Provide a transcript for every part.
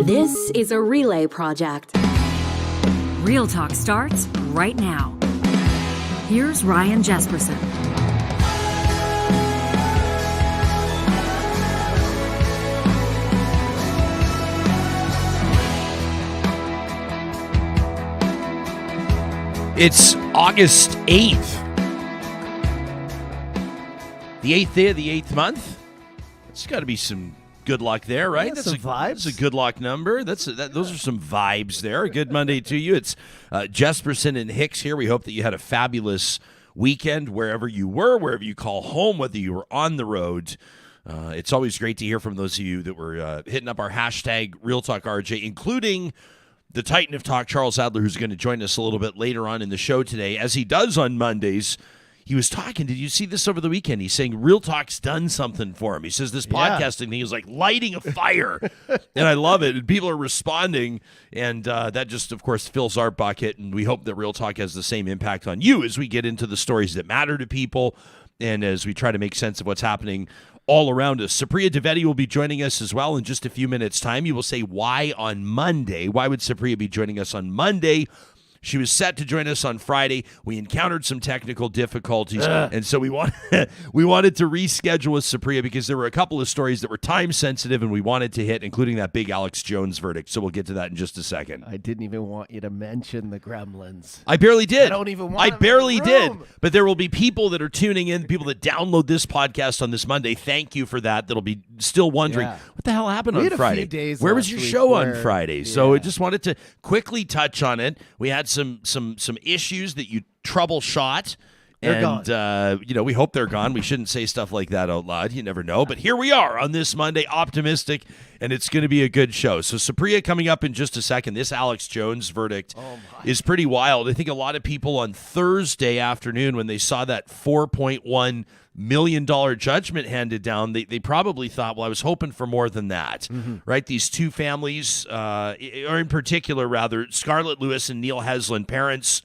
This is a Relay project. Real Talk starts right now. Here's Ryan Jesperson. It's August 8th. The 8th day of the 8th month. It's got to be some good luck there, right? Yeah, some vibes. That's a good luck number. Those are some vibes there. A good Monday to you. It's Jesperson and Hicks here. We hope that you had a fabulous weekend wherever you were, wherever you call home, whether you were on the road. It's always great to hear from those of you that were hitting up our hashtag RealTalkRJ, including the Titan of Talk, Charles Adler, who's going to join us a little bit later on in the show today. As he does on Mondays, he was talking. Did you see this over the weekend? He's saying Real Talk's done something for him. He says this podcasting thing is like lighting a fire. And I love it. And people are responding. And that just, of course, fills our bucket. And we hope that Real Talk has the same impact on you as we get into the stories that matter to people and as we try to make sense of what's happening all around us. Supriya Dwivedi will be joining us as well in just a few minutes' time. You will say, why on Monday? Why would Supriya be joining us on Monday? She was set to join us on Friday. We encountered some technical difficulties, and so we wanted to reschedule with Supriya because there were a couple of stories that were time-sensitive and we wanted to hit, including that big Alex Jones verdict. So we'll get to that in just a second. I didn't even want you to mention the Gremlins. I barely did. I don't even want I them barely in the did. room. But there will be people that are tuning in, people that download this podcast on this Monday. Thank you for that. That'll be still wondering, what the hell happened on had a Friday? few days Where was last your week show on where- Friday? So I Yeah. just wanted to quickly touch on it. We had some issues that you troubleshot. They're And, we hope they're gone. We shouldn't say stuff like that out loud. You never know. But here we are on this Monday, optimistic, and it's going to be a good show. So Supriya coming up in just a second. This Alex Jones verdict is pretty wild. I think a lot of people on Thursday afternoon, when they saw that $4.1 million judgment handed down, they probably thought, well, I was hoping for more than that, right? These two families, or in particular, rather, Scarlett Lewis and Neil Heslin, parents.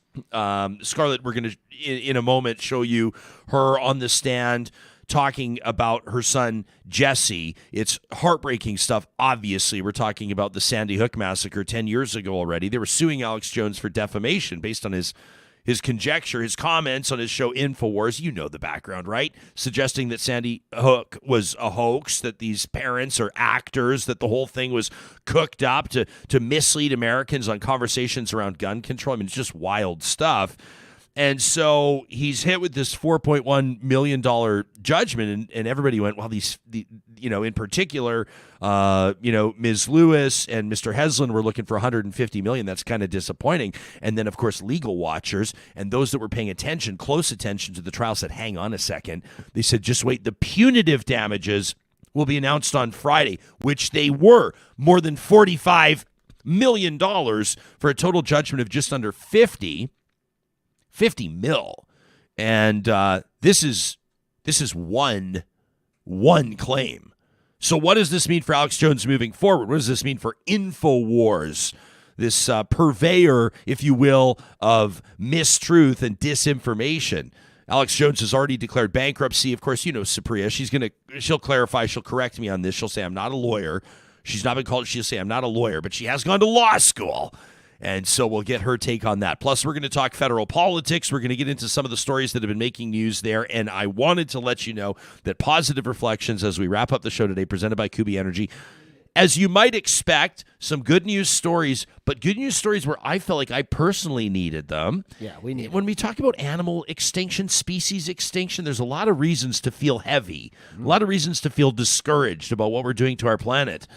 Scarlett, we're going to, in a moment, show you her on the stand talking about her son, Jesse. It's heartbreaking stuff, obviously. We're talking about the Sandy Hook massacre 10 years ago already. They were suing Alex Jones for defamation based on his conjecture, his comments on his show InfoWars. You know the background, right? Suggesting that Sandy Hook was a hoax, that these parents are actors, that the whole thing was cooked up to mislead Americans on conversations around gun control. I mean, it's just wild stuff. And so he's hit with this $4.1 million judgment, and everybody went, well, in particular, Ms. Lewis and Mr. Heslin were looking for $150 million. That's kind of disappointing. And then, of course, legal watchers and those that were paying close attention to the trial said, hang on a second. They said, just wait. The punitive damages will be announced on Friday, which they were, more than $45 million for a total judgment of just under 50 mil. And this is one claim. So what does this mean for Alex Jones moving forward? What does this mean for InfoWars, this purveyor, if you will, of mistruth and disinformation? Alex Jones has already declared bankruptcy. Of course, you know Supriya. She'll clarify. She'll correct me on this. She'll say, I'm not a lawyer. She's not been called. She'll say, I'm not a lawyer, but she has gone to law school. And so we'll get her take on that. Plus, we're going to talk federal politics. We're going to get into some of the stories that have been making news there. And I wanted to let you know that Positive Reflections, as we wrap up the show today, presented by Kuby Energy, as you might expect, some good news stories, but good news stories where I felt like I personally needed them. Yeah, we need When we talk about animal extinction, species extinction, there's a lot of reasons to feel heavy, a lot of reasons to feel discouraged about what we're doing to our planet.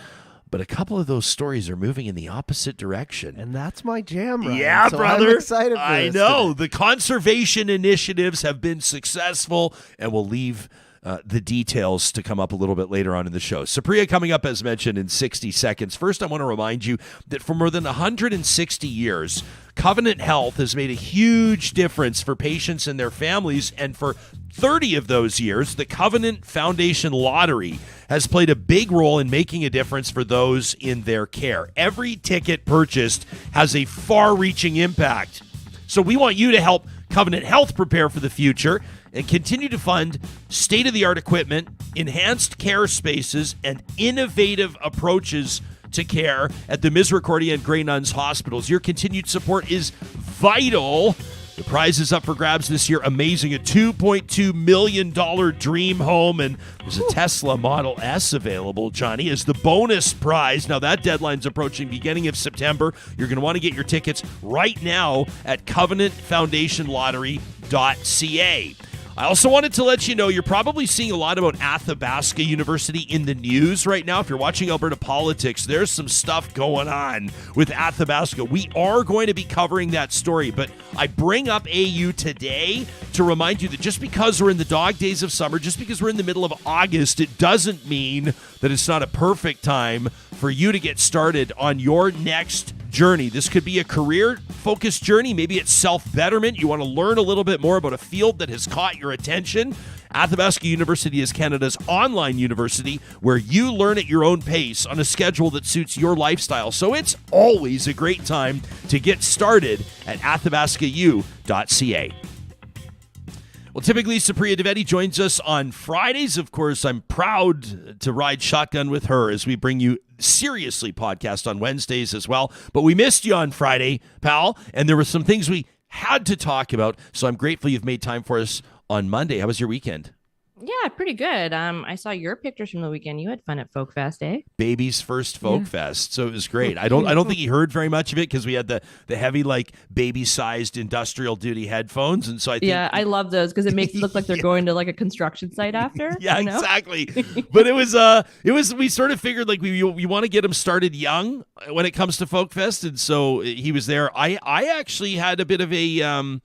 But a couple of those stories are moving in the opposite direction. And that's my jam, Ryan. Yeah, so brother. I'm excited for I this know. today. The conservation initiatives have been successful, and we'll leave the details to come up a little bit later on in the show. Supriya coming up, as mentioned, in 60 seconds. First, I want to remind you that for more than 160 years, Covenant Health has made a huge difference for patients and their families, and for 30 of those years, the Covenant Foundation Lottery has played a big role in making a difference for those in their care. Every ticket purchased has a far-reaching impact. So we want you to help Covenant Health prepare for the future and continue to fund state-of-the-art equipment, enhanced care spaces, and innovative approaches to care at the Misericordia and Grey Nuns hospitals. Your continued support is vital. The prize is up for grabs this year. Amazing. A $2.2 million dream home. And there's a Tesla Model S available, Johnny, as the bonus prize. Now, that deadline's approaching beginning of September. You're going to want to get your tickets right now at covenantfoundationlottery.ca. I also wanted to let you know you're probably seeing a lot about Athabasca University in the news right now. If you're watching Alberta politics, there's some stuff going on with Athabasca. We are going to be covering that story, but I bring up AU today to remind you that just because we're in the dog days of summer, just because we're in the middle of August, it doesn't mean that it's not a perfect time for you to get started on your next journey. This could be a career-focused journey. Maybe it's self-betterment. You want to learn a little bit more about a field that has caught your attention. Athabasca University is Canada's online university where you learn at your own pace on a schedule that suits your lifestyle. So it's always a great time to get started at athabascau.ca. Well, typically, Supriya Dwivedi joins us on Fridays. Of course, I'm proud to ride shotgun with her as we bring you Seriously podcast on Wednesdays as well. But we missed you on Friday, pal, and there were some things we had to talk about. So I'm grateful you've made time for us on Monday. How was your weekend? Yeah, pretty good. I saw your pictures from the weekend. You had fun at Folk Fest, eh? Baby's first Folk Fest, so it was great. I don't think he heard very much of it because we had the heavy, like, baby-sized industrial duty headphones, and so I think I love those because it makes it look like they're going to like a construction site after. Yeah, you know? exactly. But it was we sort of figured like we want to get him started young when it comes to Folk Fest, and so he was there. I actually had a bit of a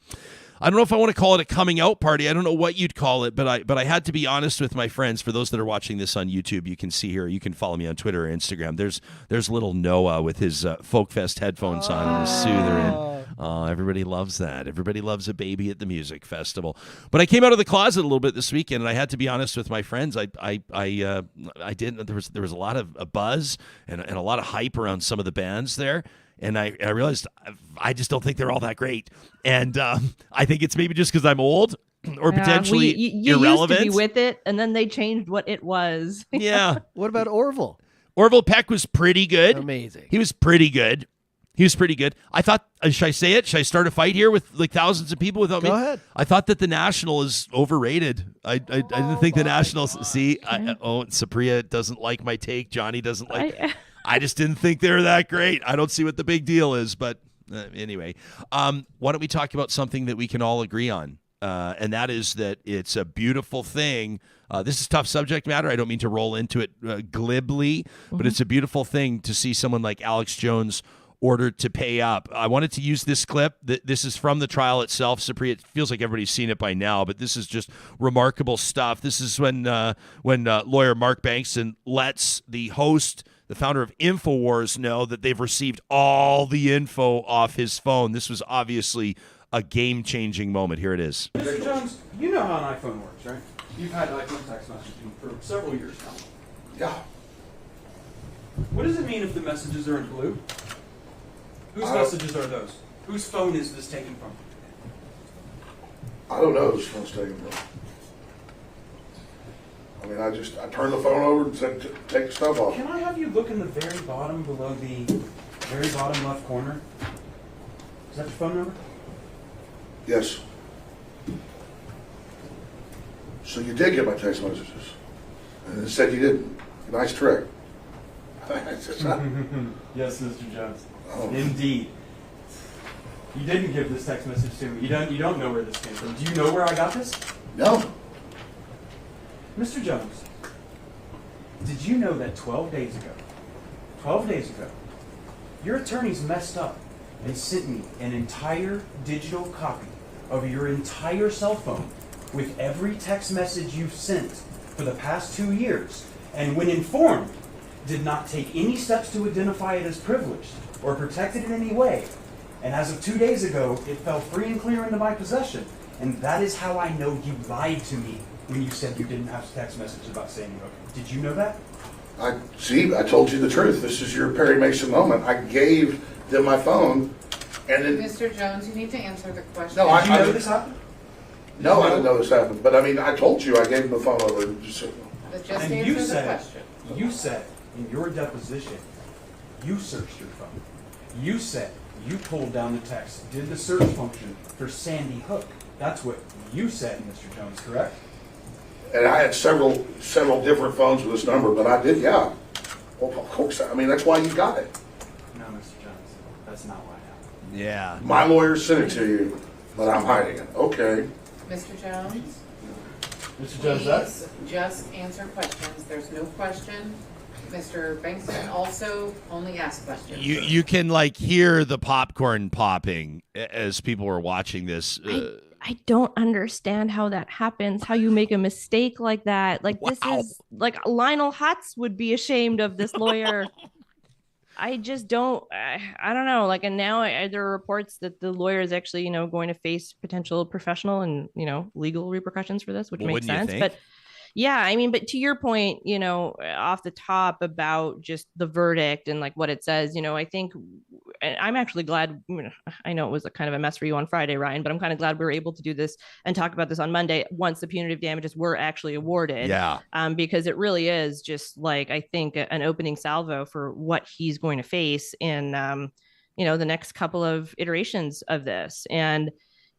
I don't know if I want to call it a coming out party. I don't know what you'd call it, but I had to be honest with my friends. For those that are watching this on YouTube, you can see here. You can follow me on Twitter or Instagram. There's little Noah with his Folk Fest headphones on and his soother in. Oh, everybody loves that. Everybody loves a baby at the music festival. But I came out of the closet a little bit this weekend, and I had to be honest with my friends. I didn't. There was a lot of a buzz and a lot of hype around some of the bands there. And I realized I just don't think they're all that great. And I think it's maybe just because I'm old or potentially you irrelevant. Used to be with it, and then they changed what it was. Yeah. What about Orville? Orville Peck was pretty good. Amazing. He was pretty good. I thought, should I say it? Should I start a fight here with like thousands of people without me? Go ahead. I thought that the National is overrated. I didn't think the National. See, Supriya doesn't like my take. Johnny doesn't like. I just didn't think they were that great. I don't see what the big deal is, but anyway. Why don't we talk about something that we can all agree on? And that is that it's a beautiful thing. This is tough subject matter. I don't mean to roll into it glibly, but it's a beautiful thing to see someone like Alex Jones ordered to pay up. I wanted to use this clip. This is from the trial itself. Supriya, it feels like everybody's seen it by now, but this is just remarkable stuff. This is when lawyer Mark Bankston lets the host, the founder of InfoWars, know that they've received all the info off his phone. This was obviously a game-changing moment. Here it is. Mr. Jones, you know how an iPhone works, right? You've had iPhone text messaging for several years now. Yeah. What does it mean if the messages are in blue? Whose messages are those? Whose phone is this taken from? I don't know whose phone's taken from. I mean, I turned the phone over and said, take the stuff off. Can I have you look in the very bottom below the very bottom left corner? Is that your phone number? Yes. So you did get my text messages. And it said you didn't. Nice trick. Yes, Mr. Jones. Oh. Indeed. You didn't give this text message to me. You don't know where this came from. Do you know where I got this? No. Mr. Jones, did you know that 12 days ago, your attorneys messed up and sent me an entire digital copy of your entire cell phone with every text message you've sent for the past 2 years, and when informed, did not take any steps to identify it as privileged or protect it in any way. And as of 2 days ago, it fell free and clear into my possession. And that is how I know you lied to me when you said you didn't have text messages about saying you okay. Did you know that? I told you the truth. This is your Perry Mason moment. I gave them my phone, and then... Mr. Jones, you need to answer the question. No, Did you know this happened? No, I didn't know this happened. But I mean, I told you I gave them the phone over. But just And answer the question. you said in your deposition You searched your phone. You said you pulled down the text, did the search function for Sandy Hook. That's what you said, Mr. Jones, correct? And I had several different phones with this number, but I did, yeah. Well, of course, I mean, that's why you got it. No, Mr. Jones, that's not what happened. Yeah. My lawyer sent it to you, but I'm hiding it. Okay. Mr. Jones, Mr. Jones, please just answer questions. There's no question. Mr. Bankston also only asks questions. You can like hear the popcorn popping as people were watching this. I don't understand how that happens, how you make a mistake like that. Like, this is like Lionel Hutz would be ashamed of this lawyer. I just don't, I don't know. Like, and now there are reports that the lawyer is actually, going to face potential professional and, legal repercussions for this, which makes sense. But yeah, I mean, but to your point, off the top about just the verdict and like what it says, I think, and I'm actually glad, I know it was a kind of a mess for you on Friday, Ryan, but I'm kind of glad we were able to do this and talk about this on Monday once the punitive damages were actually awarded. Yeah. Because it really is just like, I think an opening salvo for what he's going to face in, the next couple of iterations of this. And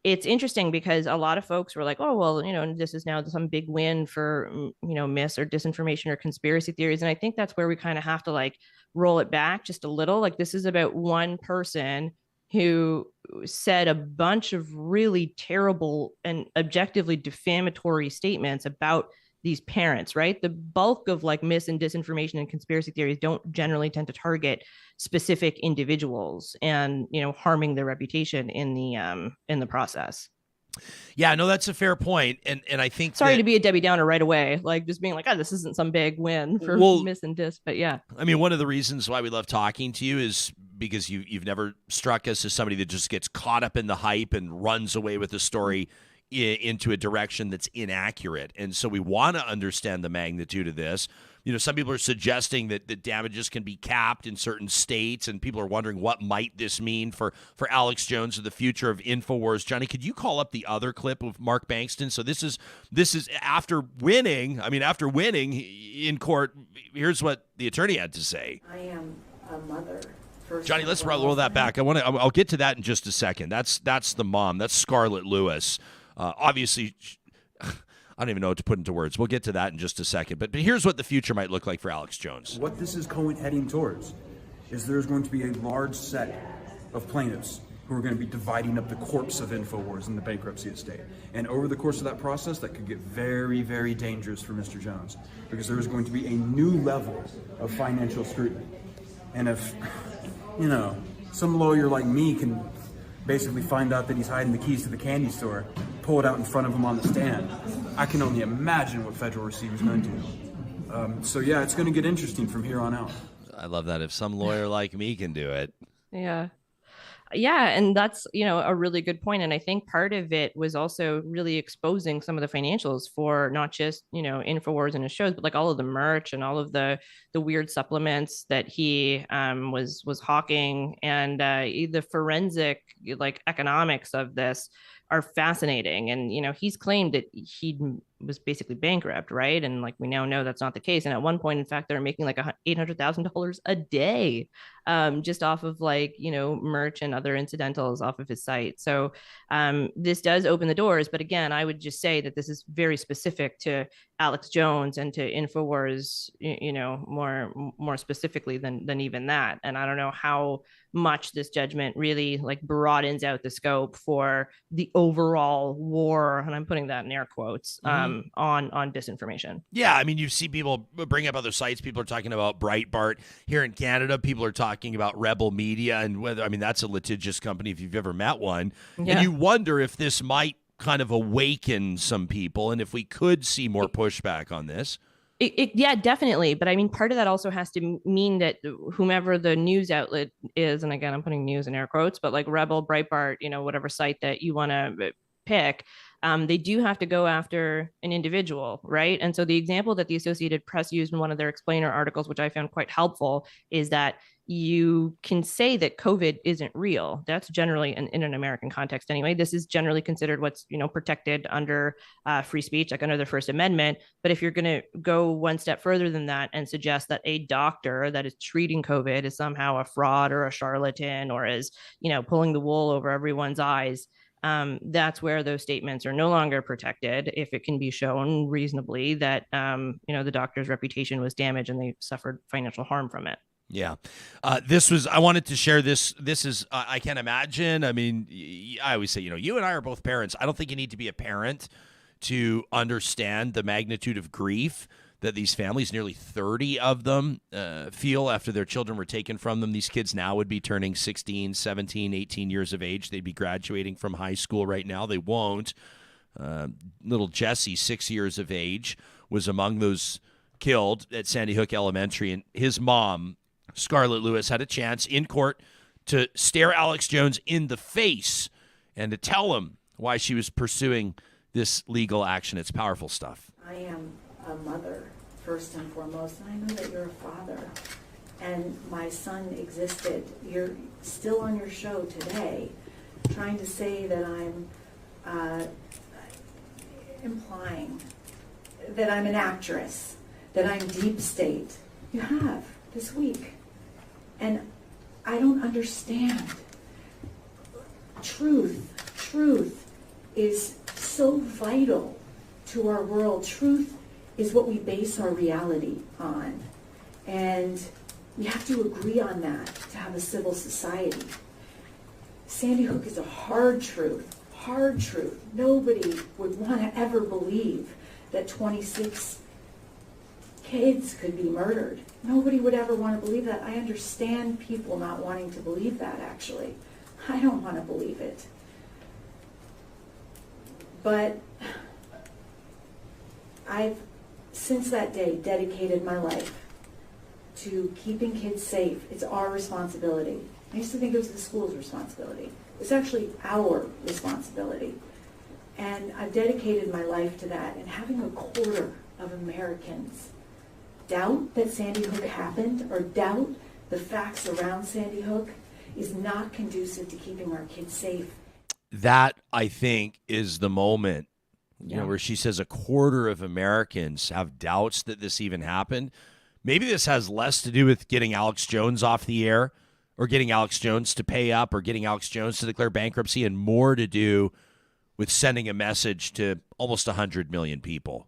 it's interesting because a lot of folks were like, oh, well, this is now some big win for, mis or disinformation or conspiracy theories. And I think that's where we kind of have to like roll it back just a little. Like, this is about one person who said a bunch of really terrible and objectively defamatory statements about these parents, right? The bulk of like mis and disinformation and conspiracy theories don't generally tend to target specific individuals and, harming their reputation in the process. Yeah, no, that's a fair point. And I think sorry to be a Debbie Downer right away, like just being like, oh, this isn't some big win for mis and dis, but yeah. I mean, one of the reasons why we love talking to you is because you've never struck us as somebody that just gets caught up in the hype and runs away with the story into a direction that's inaccurate. And so we want to understand the magnitude of this. Some people are suggesting that the damages can be capped in certain states, and people are wondering what might this mean for Alex Jones or the future of InfoWars. Johnny, could you call up the other clip of Mark Bankston? So this is after winning. I mean, after winning in court, here's what the attorney had to say. I am a mother. Johnny, let's roll that back. I'll get to that in just a second. That's the mom. That's Scarlett Lewis. Obviously, I don't even know what to put into words. We'll get to that in just a second. But here's what the future might look like for Alex Jones. What this is heading towards is there's going to be a large set of plaintiffs who are going to be dividing up the corpse of InfoWars in the bankruptcy estate. And over the course of that process, that could get very, very dangerous for Mr. Jones, because there is going to be a new level of financial scrutiny. And if, some lawyer like me can basically find out that he's hiding the keys to the candy store, pull it out in front of him on the stand, I can only imagine what federal receiver's going to do. So yeah, it's going to get interesting from here on out. I love that. If some lawyer like me can do it. Yeah. Yeah. And that's, a really good point. And I think part of it was also really exposing some of the financials for not just, InfoWars and his shows, but like all of the merch and all of the weird supplements that he was hawking, and the forensic like economics of this are fascinating. And, he's claimed that he was basically bankrupt, right? And like, we now know that's not the case. And at one point, in fact, they're making like $800,000 a day just off of like, merch and other incidentals off of his site. So this does open the doors. But again, I would just say that this is very specific to Alex Jones and to InfoWars, more specifically than even that. And I don't know how much this judgment really like broadens out the scope for the overall war, and I'm putting that in air quotes, on disinformation. Yeah, I mean, you see people bring up other sites. People are talking about Breitbart here in Canada. People are talking about Rebel Media, and that's a litigious company if you've ever met one. Yeah. And you wonder if this might kind of awaken some people, and if we could see more pushback on this. Yeah, definitely. But I mean, part of that also has to mean that whomever the news outlet is, and again, I'm putting news in air quotes, but like Rebel, Breitbart, whatever site that you want to pick, they do have to go after an individual, right? And so the example that the Associated Press used in one of their explainer articles, which I found quite helpful, is that you can say that COVID isn't real. That's generally in an American context anyway. This is generally considered what's, protected under free speech, like under the First Amendment. But if you're going to go one step further than that and suggest that a doctor that is treating COVID is somehow a fraud or a charlatan or is, pulling the wool over everyone's eyes, that's where those statements are no longer protected if it can be shown reasonably that, the doctor's reputation was damaged and they suffered financial harm from it. Yeah. I wanted to share this. This is, I can't imagine. I mean, I always say, you and I are both parents. I don't think you need to be a parent to understand the magnitude of grief that these families, nearly 30 of them, feel after their children were taken from them. These kids now would be turning 16, 17, 18 years of age. They'd be graduating from high school right now. They won't. Little Jesse, 6 years of age, was among those killed at Sandy Hook Elementary, and his mom, Scarlett Lewis, had a chance in court to stare Alex Jones in the face and to tell him why she was pursuing this legal action. It's powerful stuff. I am a mother, first and foremost, and I know that you're a father. And my son existed. You're still on your show today trying to say that I'm implying that I'm an actress, that I'm deep state. You have this week. And I don't understand. Truth is so vital to our world. Truth is what we base our reality on. And we have to agree on that to have a civil society. Sandy Hook is a hard truth. Nobody would want to ever believe that 26 kids could be murdered. Nobody would ever want to believe that. I understand people not wanting to believe that, actually. I don't want to believe it. But I've, since that day, dedicated my life to keeping kids safe. It's our responsibility. I used to think it was the school's responsibility. It's actually our responsibility. And I've dedicated my life to that. And having a quarter of Americans doubt that Sandy Hook happened or doubt the facts around Sandy Hook is not conducive to keeping our kids safe. That, I think, is the moment where she says a quarter of Americans have doubts that this even happened. Maybe this has less to do with getting Alex Jones off the air or getting Alex Jones to pay up or getting Alex Jones to declare bankruptcy, and more to do with sending a message to almost 100 million people.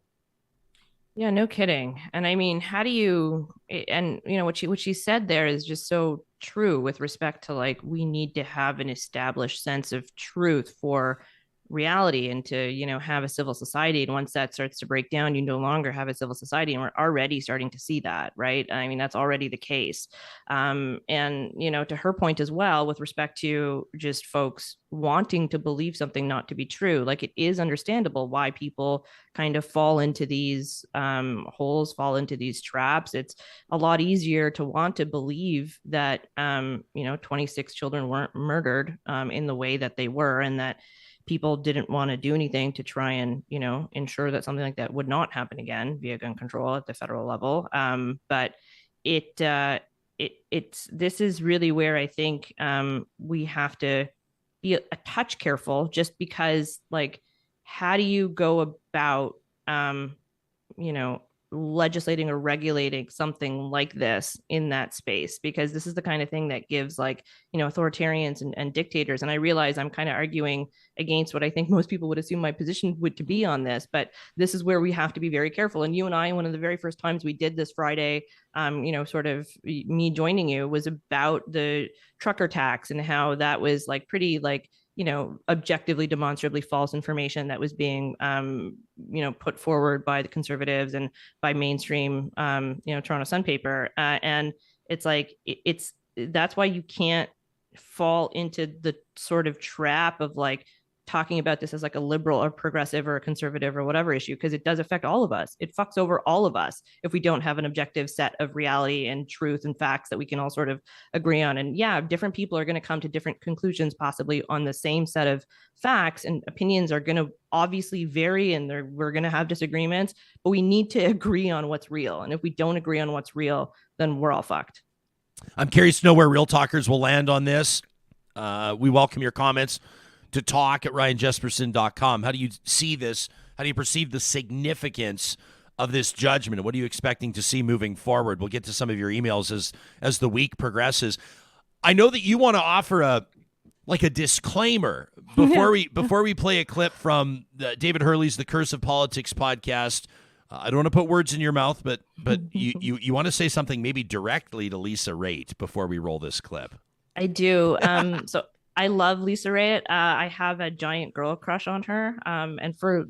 Yeah, no kidding. And I mean, how do you, and what she said there is just so true with respect to, like, we need to have an established sense of truth for reality and to, have a civil society. And once that starts to break down, you no longer have a civil society. And we're already starting to see that, right? I mean, that's already the case. And, to her point as well, with respect to just folks wanting to believe something not to be true, like, it is understandable why people kind of fall into these holes, fall into these traps. It's a lot easier to want to believe that, 26 children weren't murdered in the way that they were, and that people didn't want to do anything to try and, ensure that something like that would not happen again via gun control at the federal level. But this is really where I think we have to be a touch careful, just because, like, how do you go about, legislating or regulating something like this in that space? Because this is the kind of thing that gives, like, authoritarians and dictators. And I realize I'm kind of arguing against what I think most people would assume my position would to be on this, but this is where we have to be very careful. And you and I, one of the very first times we did this Friday, sort of me joining you, was about the trucker tax and how that was, like, pretty, like, objectively, demonstrably false information that was being, put forward by the conservatives and by mainstream, Toronto Sun paper. And it's like, that's why you can't fall into the sort of trap of, like, talking about this as, like, a liberal or progressive or a conservative or whatever issue, because it does affect all of us. It fucks over all of us if we don't have an objective set of reality and truth and facts that we can all sort of agree on. And yeah, different people are going to come to different conclusions, possibly on the same set of facts, and opinions are going to obviously vary, and we're going to have disagreements, but we need to agree on what's real. And if we don't agree on what's real, then we're all fucked. I'm curious to know where Real Talkers will land on this. We welcome your comments to talk@ryanjesperson.com. How do you see this? How do you perceive the significance of this judgment? What are you expecting to see moving forward? We'll get to some of your emails as the week progresses. I know that you want to offer a disclaimer before we play a clip from David Hurley's The Curse of Politics podcast. I don't want to put words in your mouth, but you want to say something maybe directly to Lisa Raitt before we roll this clip. I do. So I love Lisa Raitt. I have a giant girl crush on her. And for,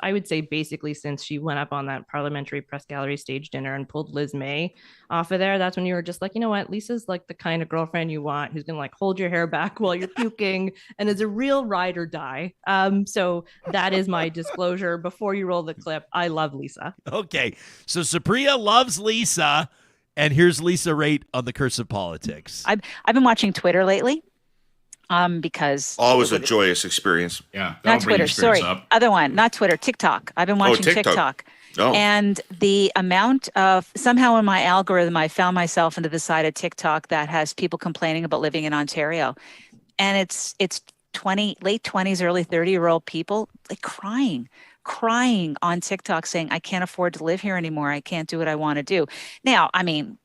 I would say basically since she went up on that Parliamentary Press Gallery stage dinner and pulled Liz May off of there, that's when you were just like, you know what, Lisa's like the kind of girlfriend you want, who's going to hold your hair back while you're puking and is a real ride or die. So that is my disclosure before you roll the clip. I love Lisa. Okay. So Supriya loves Lisa, and here's Lisa Raitt on The Curse of Politics. I've been watching Twitter lately. Because always a joyous experience. Yeah, not Twitter. Sorry, other one, not Twitter. TikTok. I've been watching TikTok. Oh. And the amount of somehow in my algorithm, I found myself into the side of TikTok that has people complaining about living in Ontario, and it's late 20s, early 30-year-old people like crying on TikTok saying, I can't afford to live here anymore. I can't do what I want to do. Now, I mean,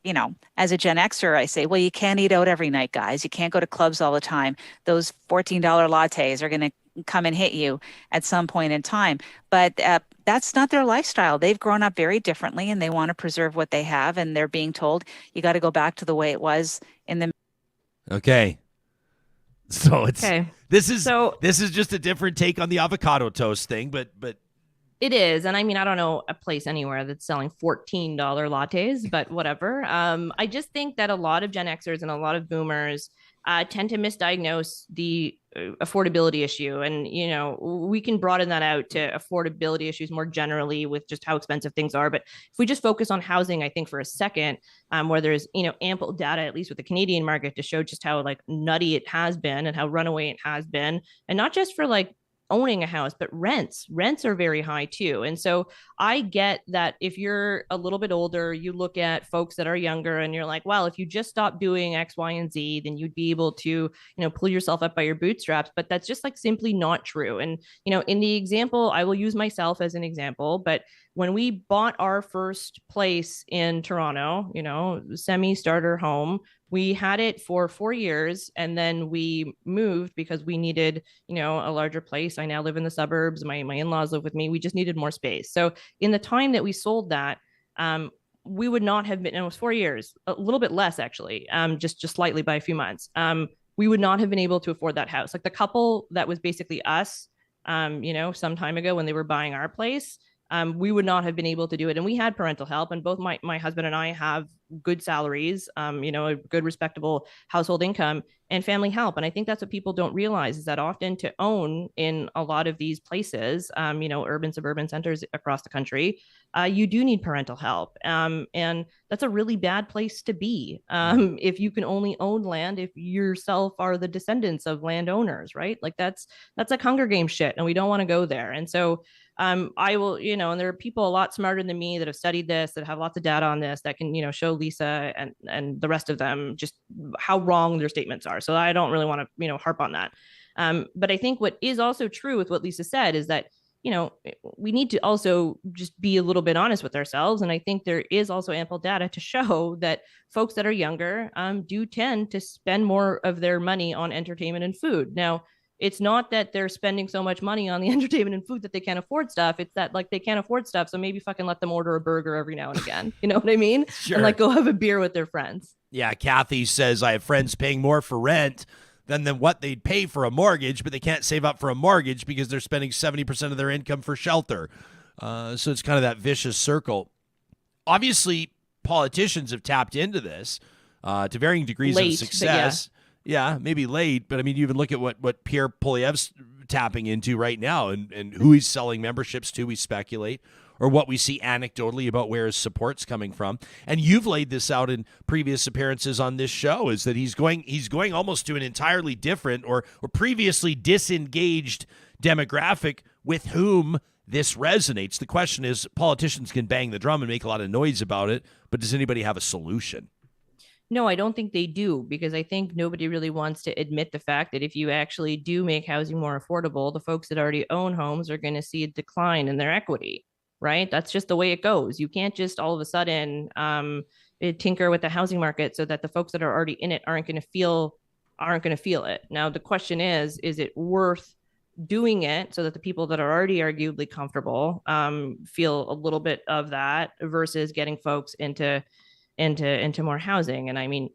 as a Gen Xer, I say, well, you can't eat out every night, guys. You can't go to clubs all the time. Those $14 lattes are going to come and hit you at some point in time. But that's not their lifestyle. They've grown up very differently, and they want to preserve what they have. And they're being told, you got to go back to the way it was in the. Okay. So this is just a different take on the avocado toast thing, but it is. And I mean, I don't know a place anywhere that's selling $14 lattes, but whatever. I just think that a lot of Gen Xers and a lot of boomers tend to misdiagnose the affordability issue. And, we can broaden that out to affordability issues more generally with just how expensive things are. But if we just focus on housing, I think for a second, where there's, ample data, at least with the Canadian market, to show just how nutty it has been and how runaway it has been. And not just for owning a house, but rents are very high too. And so I get that if you're a little bit older, you look at folks that are younger and you're like, well, if you just stop doing X, Y, and Z, then you'd be able to, pull yourself up by your bootstraps. But that's just simply not true. And, in the example, I will use myself as an example, but when we bought our first place in Toronto, semi-starter home, we had it for 4 years, and then we moved because we needed, a larger place. I now live in the suburbs. My in-laws live with me. We just needed more space. So in the time that we sold that, we would not have been, it was 4 years, a little bit less actually, just slightly by a few months. We would not have been able to afford that house. The couple that was basically us, some time ago when they were buying our place, we would not have been able to do it. And we had parental help, and both my husband and I have good salaries, a good respectable household income and family help. And I think that's what people don't realize, is that often to own in a lot of these places, urban, suburban centers across the country, you do need parental help. And that's a really bad place to be. If you can only own land if yourself are the descendants of landowners, right? That's like Hunger Games shit, and we don't want to go there. And so I will, and there are people a lot smarter than me that have studied this, that have lots of data on this, that can, show Lisa and the rest of them just how wrong their statements are. So I don't really want to, harp on that. But I think what is also true with what Lisa said is that, we need to also just be a little bit honest with ourselves. And I think there is also ample data to show that folks that are younger do tend to spend more of their money on entertainment and food. Now, it's not that they're spending so much money on the entertainment and food that they can't afford stuff. It's that they can't afford stuff. So maybe fucking let them order a burger every now and again. You know what I mean? Sure. And go have a beer with their friends. Yeah. Kathy says, I have friends paying more for rent than what they'd pay for a mortgage, but they can't save up for a mortgage because they're spending 70% of their income for shelter. So it's kind of that vicious circle. Obviously, politicians have tapped into this to varying degrees of success. Yeah, maybe late, but I mean, you even look at what Pierre Poilievre's tapping into right now and who he's selling memberships to, we speculate, or what we see anecdotally about where his support's coming from. And you've laid this out in previous appearances on this show, is that he's going almost to an entirely different or previously disengaged demographic with whom this resonates. The question is, politicians can bang the drum and make a lot of noise about it, but does anybody have a solution? No, I don't think they do, because I think nobody really wants to admit the fact that if you actually do make housing more affordable, the folks that already own homes are going to see a decline in their equity, right? That's just the way it goes. You can't just all of a sudden tinker with the housing market so that the folks that are already in it aren't going to feel it. Now, the question is it worth doing it so that the people that are already arguably comfortable feel a little bit of that versus getting folks into more housing? And I mean,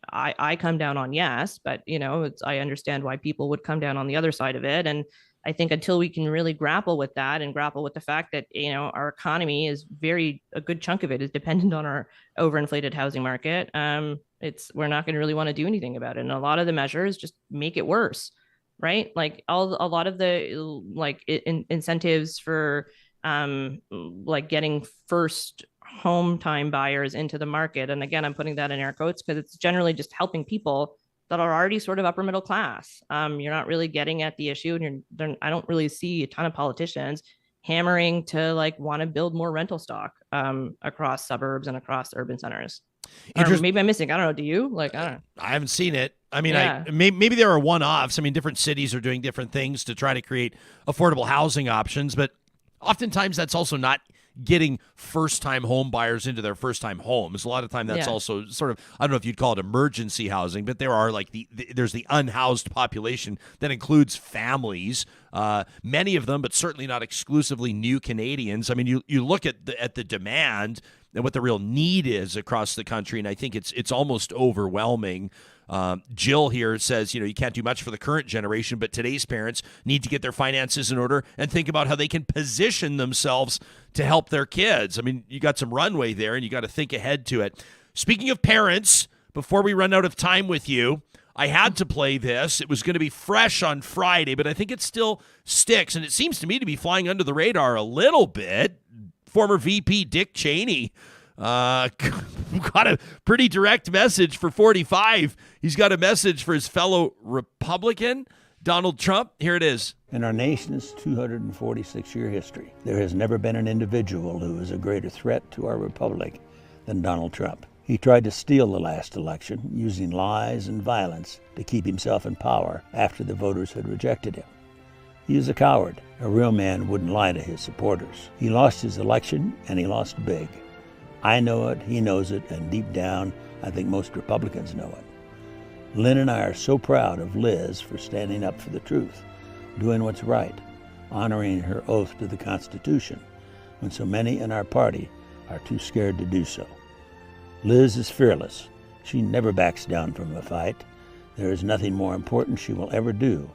I come down on yes, but I understand why people would come down on the other side of it. And I think until we can really grapple with that and grapple with the fact that our economy is a good chunk of it is dependent on our overinflated housing market, we're not going to really want to do anything about it. And a lot of the measures just make it worse, right? Like a lot of the incentives for getting first home time buyers into the market. And again, I'm putting that in air quotes because it's generally just helping people that are already sort of upper middle class. You're not really getting at the issue, and I don't really see a ton of politicians hammering to want to build more rental stock across suburbs and across urban centers. Or maybe I'm missing. I don't know. Do you? I don't know. I haven't seen it. I mean, maybe there are one-offs. I mean, different cities are doing different things to try to create affordable housing options, but oftentimes that's also not getting first-time home buyers into their first-time homes. A lot of time that's also sort of, I don't know if you'd call it emergency housing, but there are there's the unhoused population that includes families, many of them, but certainly not exclusively new Canadians. I mean, you look at the demand and what the real need is across the country, and I think it's almost overwhelming. Jill here says, you can't do much for the current generation, but today's parents need to get their finances in order and think about how they can position themselves to help their kids. I mean, you got some runway there, and you got to think ahead to it. Speaking of parents, before we run out of time with you, I had to play this. It was going to be fresh on Friday, but I think it still sticks, and it seems to me to be flying under the radar a little bit. Former VP Dick Cheney got a pretty direct message for 45. He's got a message for his fellow Republican, Donald Trump. Here it is. In our nation's 246-year history, there has never been an individual who is a greater threat to our republic than Donald Trump. He tried to steal the last election using lies and violence to keep himself in power after the voters had rejected him. He is a coward. A real man wouldn't lie to his supporters. He lost his election, and he lost big. I know it, he knows it, and deep down, I think most Republicans know it. Lynn and I are so proud of Liz for standing up for the truth, doing what's right, honoring her oath to the Constitution, when so many in our party are too scared to do so. Liz is fearless. She never backs down from a fight. There is nothing more important she will ever do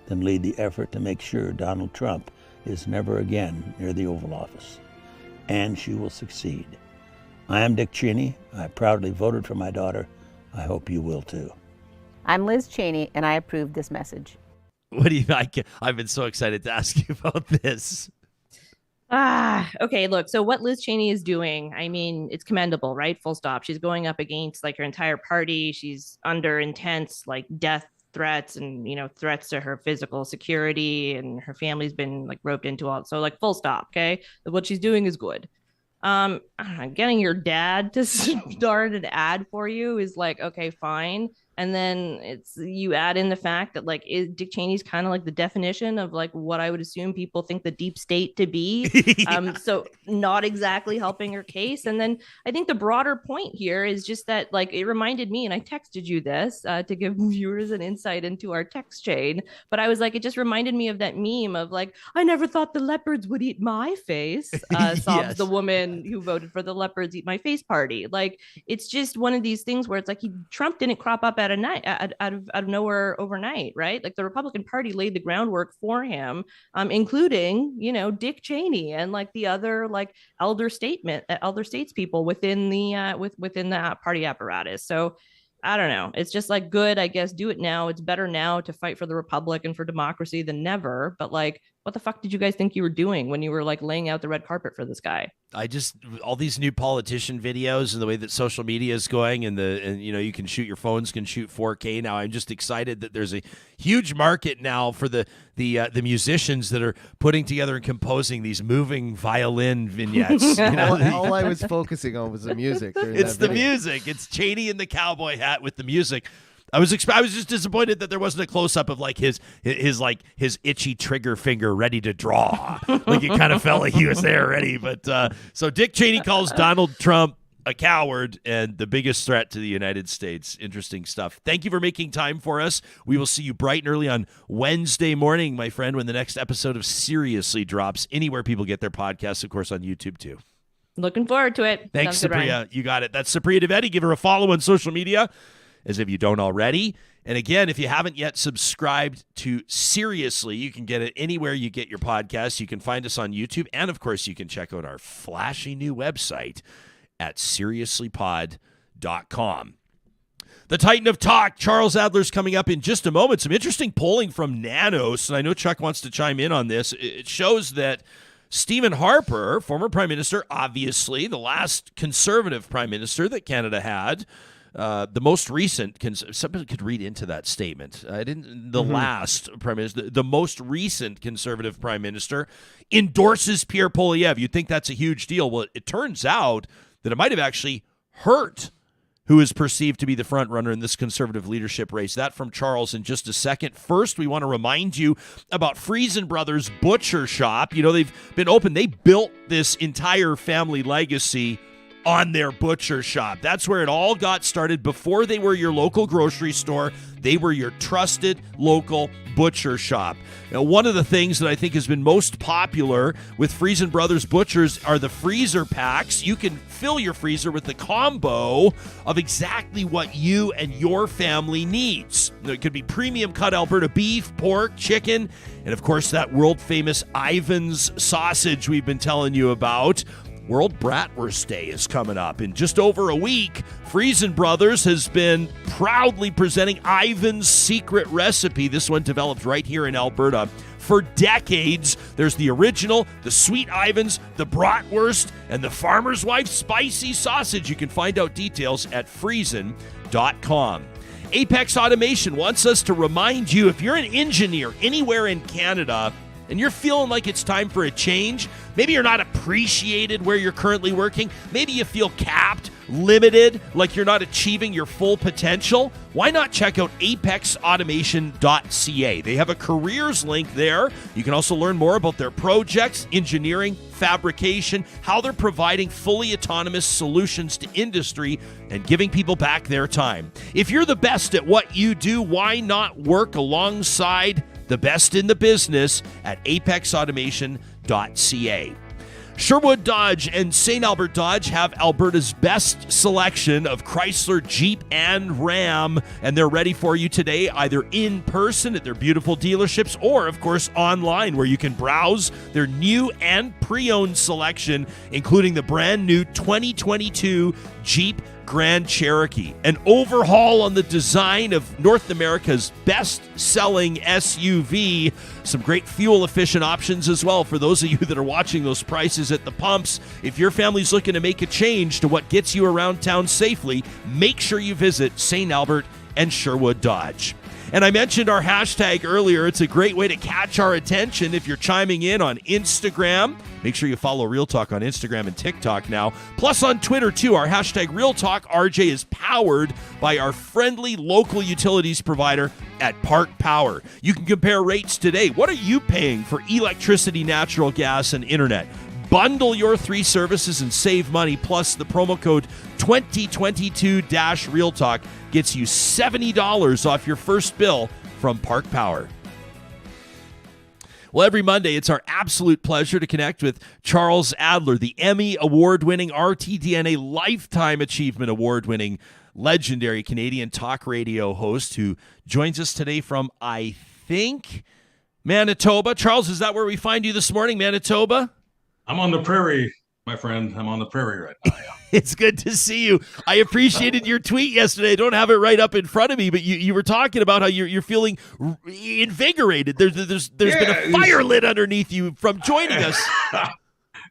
than lead the effort to make sure Donald Trump is never again near the Oval Office. And she will succeed. I am Dick Cheney. I proudly voted for my daughter. I hope you will too. I'm Liz Cheney, and I approve this message. What do you think? I've been so excited to ask you about this. Okay, look, so what Liz Cheney is doing, I mean, it's commendable, right? Full stop. She's going up against her entire party. She's under intense death threats and threats to her physical security, and her family's been roped into all. So full stop. Okay, what she's doing is good. Getting your dad to start an ad for you is okay, fine. And then you add in the fact that Dick Cheney's kind of the definition of what I would assume people think the deep state to be. Yeah. So not exactly helping her case. And then I think the broader point here is just that it reminded me, and I texted you this to give viewers an insight into our text chain, but I was it just reminded me of that meme of I never thought the leopards would eat my face. Sobs Yes. the woman who voted for the leopards eat my face party. It's just one of these things where it's Trump didn't crop up out of nowhere overnight, right? The Republican Party laid the groundwork for him, including Dick Cheney and the other elder statespeople within the within the party apparatus. So I don't know. It's just good, I guess. Do it now. It's better now to fight for the Republic and for democracy than never. But what the fuck did you guys think you were doing when you were like laying out the red carpet for this guy? All these new politician videos and the way that social media is going, and you can shoot, your phones can shoot 4K now. I'm just excited that there's a huge market now for the musicians that are putting together and composing these moving violin vignettes. All I was focusing on was the music. It's the music. It's Cheney in the cowboy hat with the music. I was just disappointed that there wasn't a close up of like his itchy trigger finger ready to draw. Like it kind of felt like he was there already. But so Dick Cheney calls Donald Trump a coward and the biggest threat to the United States. Interesting stuff. Thank you for making time for us. We will see you bright and early on Wednesday morning, my friend, when the next episode of Seriously drops anywhere people get their podcasts, of course, on YouTube too. Looking forward to it. Thanks, Sounds good, Supriya. Ryan. You got it. That's Supriya Dwivedi. Give her a follow on social media, as if you don't already. And again, if you haven't yet subscribed to Seriously, you can get it anywhere you get your podcasts. You can find us on YouTube. And, of course, you can check out our flashy new website at seriouslypod.com. The Titan of Talk, Charles Adler's coming up in just a moment. Some interesting polling from Nanos, and I know Chuck wants to chime in on this. It shows that Stephen Harper, former prime minister, obviously the last conservative prime minister that Canada had, the most recent, somebody could read into that statement. Last prime minister, the most recent conservative prime minister endorses Pierre Poilievre. You'd think that's a huge deal. Well, it turns out that it might have actually hurt who is perceived to be the front runner in this conservative leadership race. That from Charles in just a second. First, we want to remind you about Friesen Brothers Butcher Shop. You know, they've been open. They built this entire family legacy on their butcher shop. That's where it all got started. Before they were your local grocery store, they were your trusted local butcher shop. Now, one of the things that I think has been most popular with Friesen Brothers Butchers are the freezer packs. You can fill your freezer with the combo of exactly what you and your family needs. It could be premium cut Alberta beef, pork, chicken, and of course that world-famous Ivan's sausage we've been telling you about. World Bratwurst Day is coming up. In just over a week, Friesen Brothers has been proudly presenting Ivan's secret recipe. This one developed right here in Alberta. For decades, there's the original, the Sweet Ivan's, the Bratwurst, and the Farmer's Wife spicy sausage. You can find out details at friesen.com. Apex Automation wants us to remind you, if you're an engineer anywhere in Canada and you're feeling like it's time for a change, maybe you're not appreciated where you're currently working, maybe you feel capped, limited, like you're not achieving your full potential, why not check out apexautomation.ca? They have a careers link there. You can also learn more about their projects, engineering, fabrication, how they're providing fully autonomous solutions to industry and giving people back their time. If you're the best at what you do, why not work alongside the best in the business at apexautomation.ca. Sherwood Dodge and St. Albert Dodge have Alberta's best selection of Chrysler, Jeep, and Ram, and they're ready for you today, either in person at their beautiful dealerships or, of course, online, where you can browse their new and pre-owned selection, including the brand new 2022 Jeep Grand Cherokee, an overhaul on the design of North America's best-selling SUV. Some great fuel-efficient options as well for those of you that are watching those prices at the pumps. If your family's looking to make a change to what gets you around town safely, make sure you visit St. Albert and Sherwood Dodge. And I mentioned our hashtag earlier. It's a great way to catch our attention if you're chiming in on Instagram. Make sure you follow Real Talk on Instagram and TikTok now. Plus on Twitter, too. Our hashtag Real Talk RJ is powered by our friendly local utilities provider at Park Power. You can compare rates today. What are you paying for electricity, natural gas, and internet? Bundle your three services and save money. Plus, the promo code 2022-Real Talk gets you $70 off your first bill from Park Power. Well, every Monday, it's our absolute pleasure to connect with Charles Adler, the Emmy Award-winning, RTDNA Lifetime Achievement Award-winning, legendary Canadian talk radio host who joins us today from, I think, Manitoba. Charles, is that where we find you this morning, Manitoba? I'm on the prairie, my friend. I'm on the prairie right now. Yeah. It's good to see you. I appreciated your tweet yesterday. I don't have it right up in front of me, but you were talking about how you're feeling invigorated. There's been a fire lit underneath you from joining us.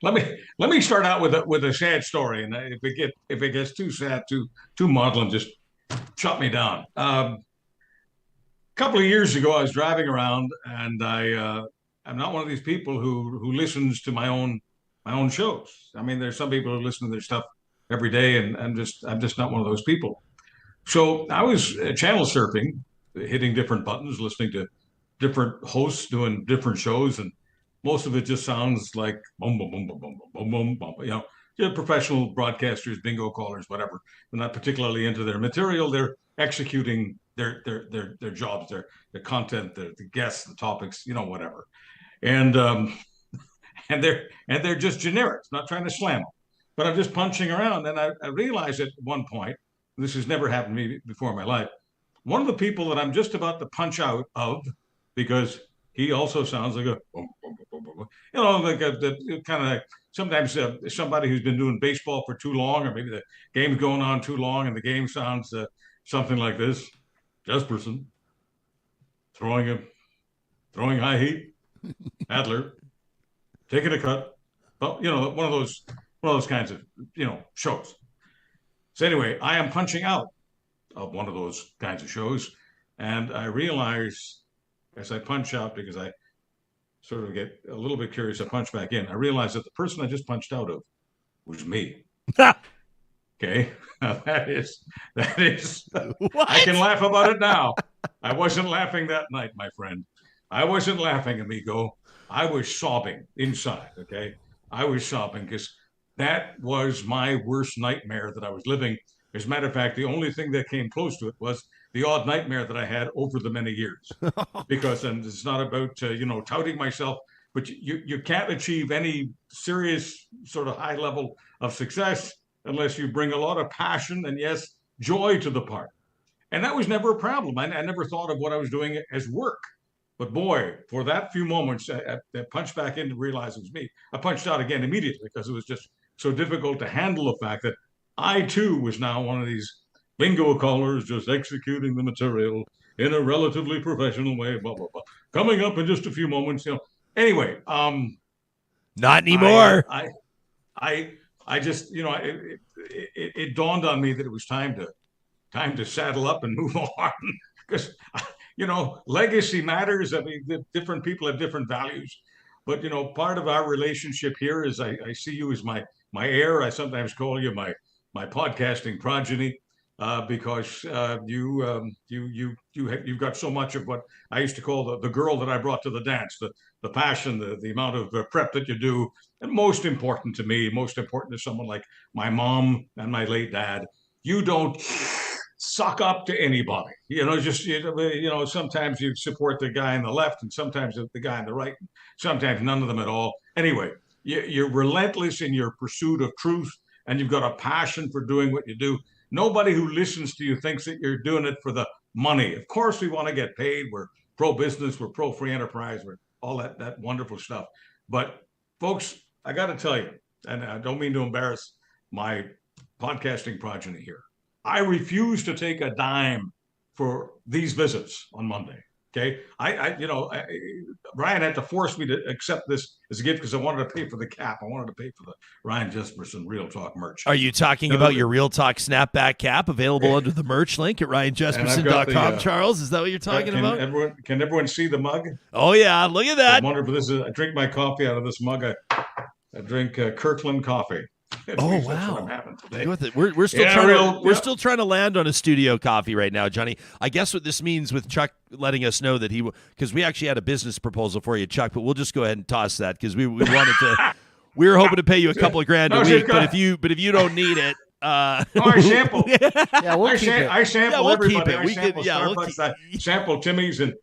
Let me start out with a sad story, and if it gets too sad, too maudlin, just shut me down. A couple of years ago, I was driving around, and I'm not one of these people who listens to my own shows. I mean, there's some people who listen to their stuff every day, and I'm just not one of those people. So I was channel surfing, hitting different buttons, listening to different hosts doing different shows, and most of it just sounds like boom, boom, boom, boom, boom, boom, boom, boom. You know, they're professional broadcasters, bingo callers, whatever. They're not particularly into their material. They're executing their jobs, their content, the guests, the topics, you know, whatever. And they're just generic. Not trying to slam them, but I'm just punching around. And I realized at one point, this has never happened to me before in my life, one of the people that I'm just about to punch out of, because he also sounds like like a kind of like sometimes somebody who's been doing baseball for too long, or maybe the game's going on too long and the game sounds something like this. Jesperson throwing high heat. Adler taking a cut. Well, you know, one of those kinds of, you know, shows. So anyway, I am punching out of one of those kinds of shows, and I realize as I punch out, because I sort of get a little bit curious, I punch back in. I realize that the person I just punched out of was me. Okay, that is. What? I can laugh about it now. I wasn't laughing that night, my friend. I wasn't laughing, amigo. I was sobbing inside. Okay, I was sobbing because that was my worst nightmare that I was living. As a matter of fact, the only thing that came close to it was the odd nightmare that I had over the many years. Because, and it's not about touting myself, but you can't achieve any serious sort of high level of success unless you bring a lot of passion and, yes, joy to the part. And that was never a problem. I never thought of what I was doing as work. But boy, for that few moments, I punched back in to realize it was me. I punched out again immediately because it was just so difficult to handle the fact that I, too, was now one of these bingo callers just executing the material in a relatively professional way, blah, blah, blah. Coming up in just a few moments, Anyway. Not anymore. I just, it dawned on me that it was time to saddle up and move on because, legacy matters. I mean, different people have different values, but, part of our relationship here is I see you as my heir. I sometimes call you my podcasting progeny because you've got so much of what I used to call the girl that I brought to the dance, the passion, the amount of prep that you do. And most important to me, most important to someone like my mom and my late dad, you don't suck up to anybody. Sometimes you support the guy on the left and sometimes the guy on the right, sometimes none of them at all. Anyway, you're relentless in your pursuit of truth and you've got a passion for doing what you do. Nobody who listens to you thinks that you're doing it for the money. Of course, we want to get paid. We're pro-business. We're pro-free enterprise. We're all that wonderful stuff. But folks, I got to tell you, and I don't mean to embarrass my podcasting progeny here, I refuse to take a dime for these visits on Monday. Okay, Ryan had to force me to accept this as a gift because I wanted to pay for the cap. I wanted to pay for the Ryan Jesperson Real Talk merch. Are you talking about your Real Talk snapback cap available under the merch link at ryanjesperson.com, Charles? Is that what you're talking about? Can everyone see the mug? Oh, yeah. Look at that. I wonder if I drink my coffee out of this mug. I drink Kirkland coffee. Oh, wow. We're still trying to land on a studio coffee right now, Johnny. I guess what this means with Chuck letting us know that because we actually had a business proposal for you, Chuck, but we'll just go ahead and toss that because we wanted to. We were hoping to pay you a couple of grand a week, but if you don't need it. I sample. Yeah, we'll keep it. I sample we'll everybody. Keep it. Starbucks. I sample Timmy's, and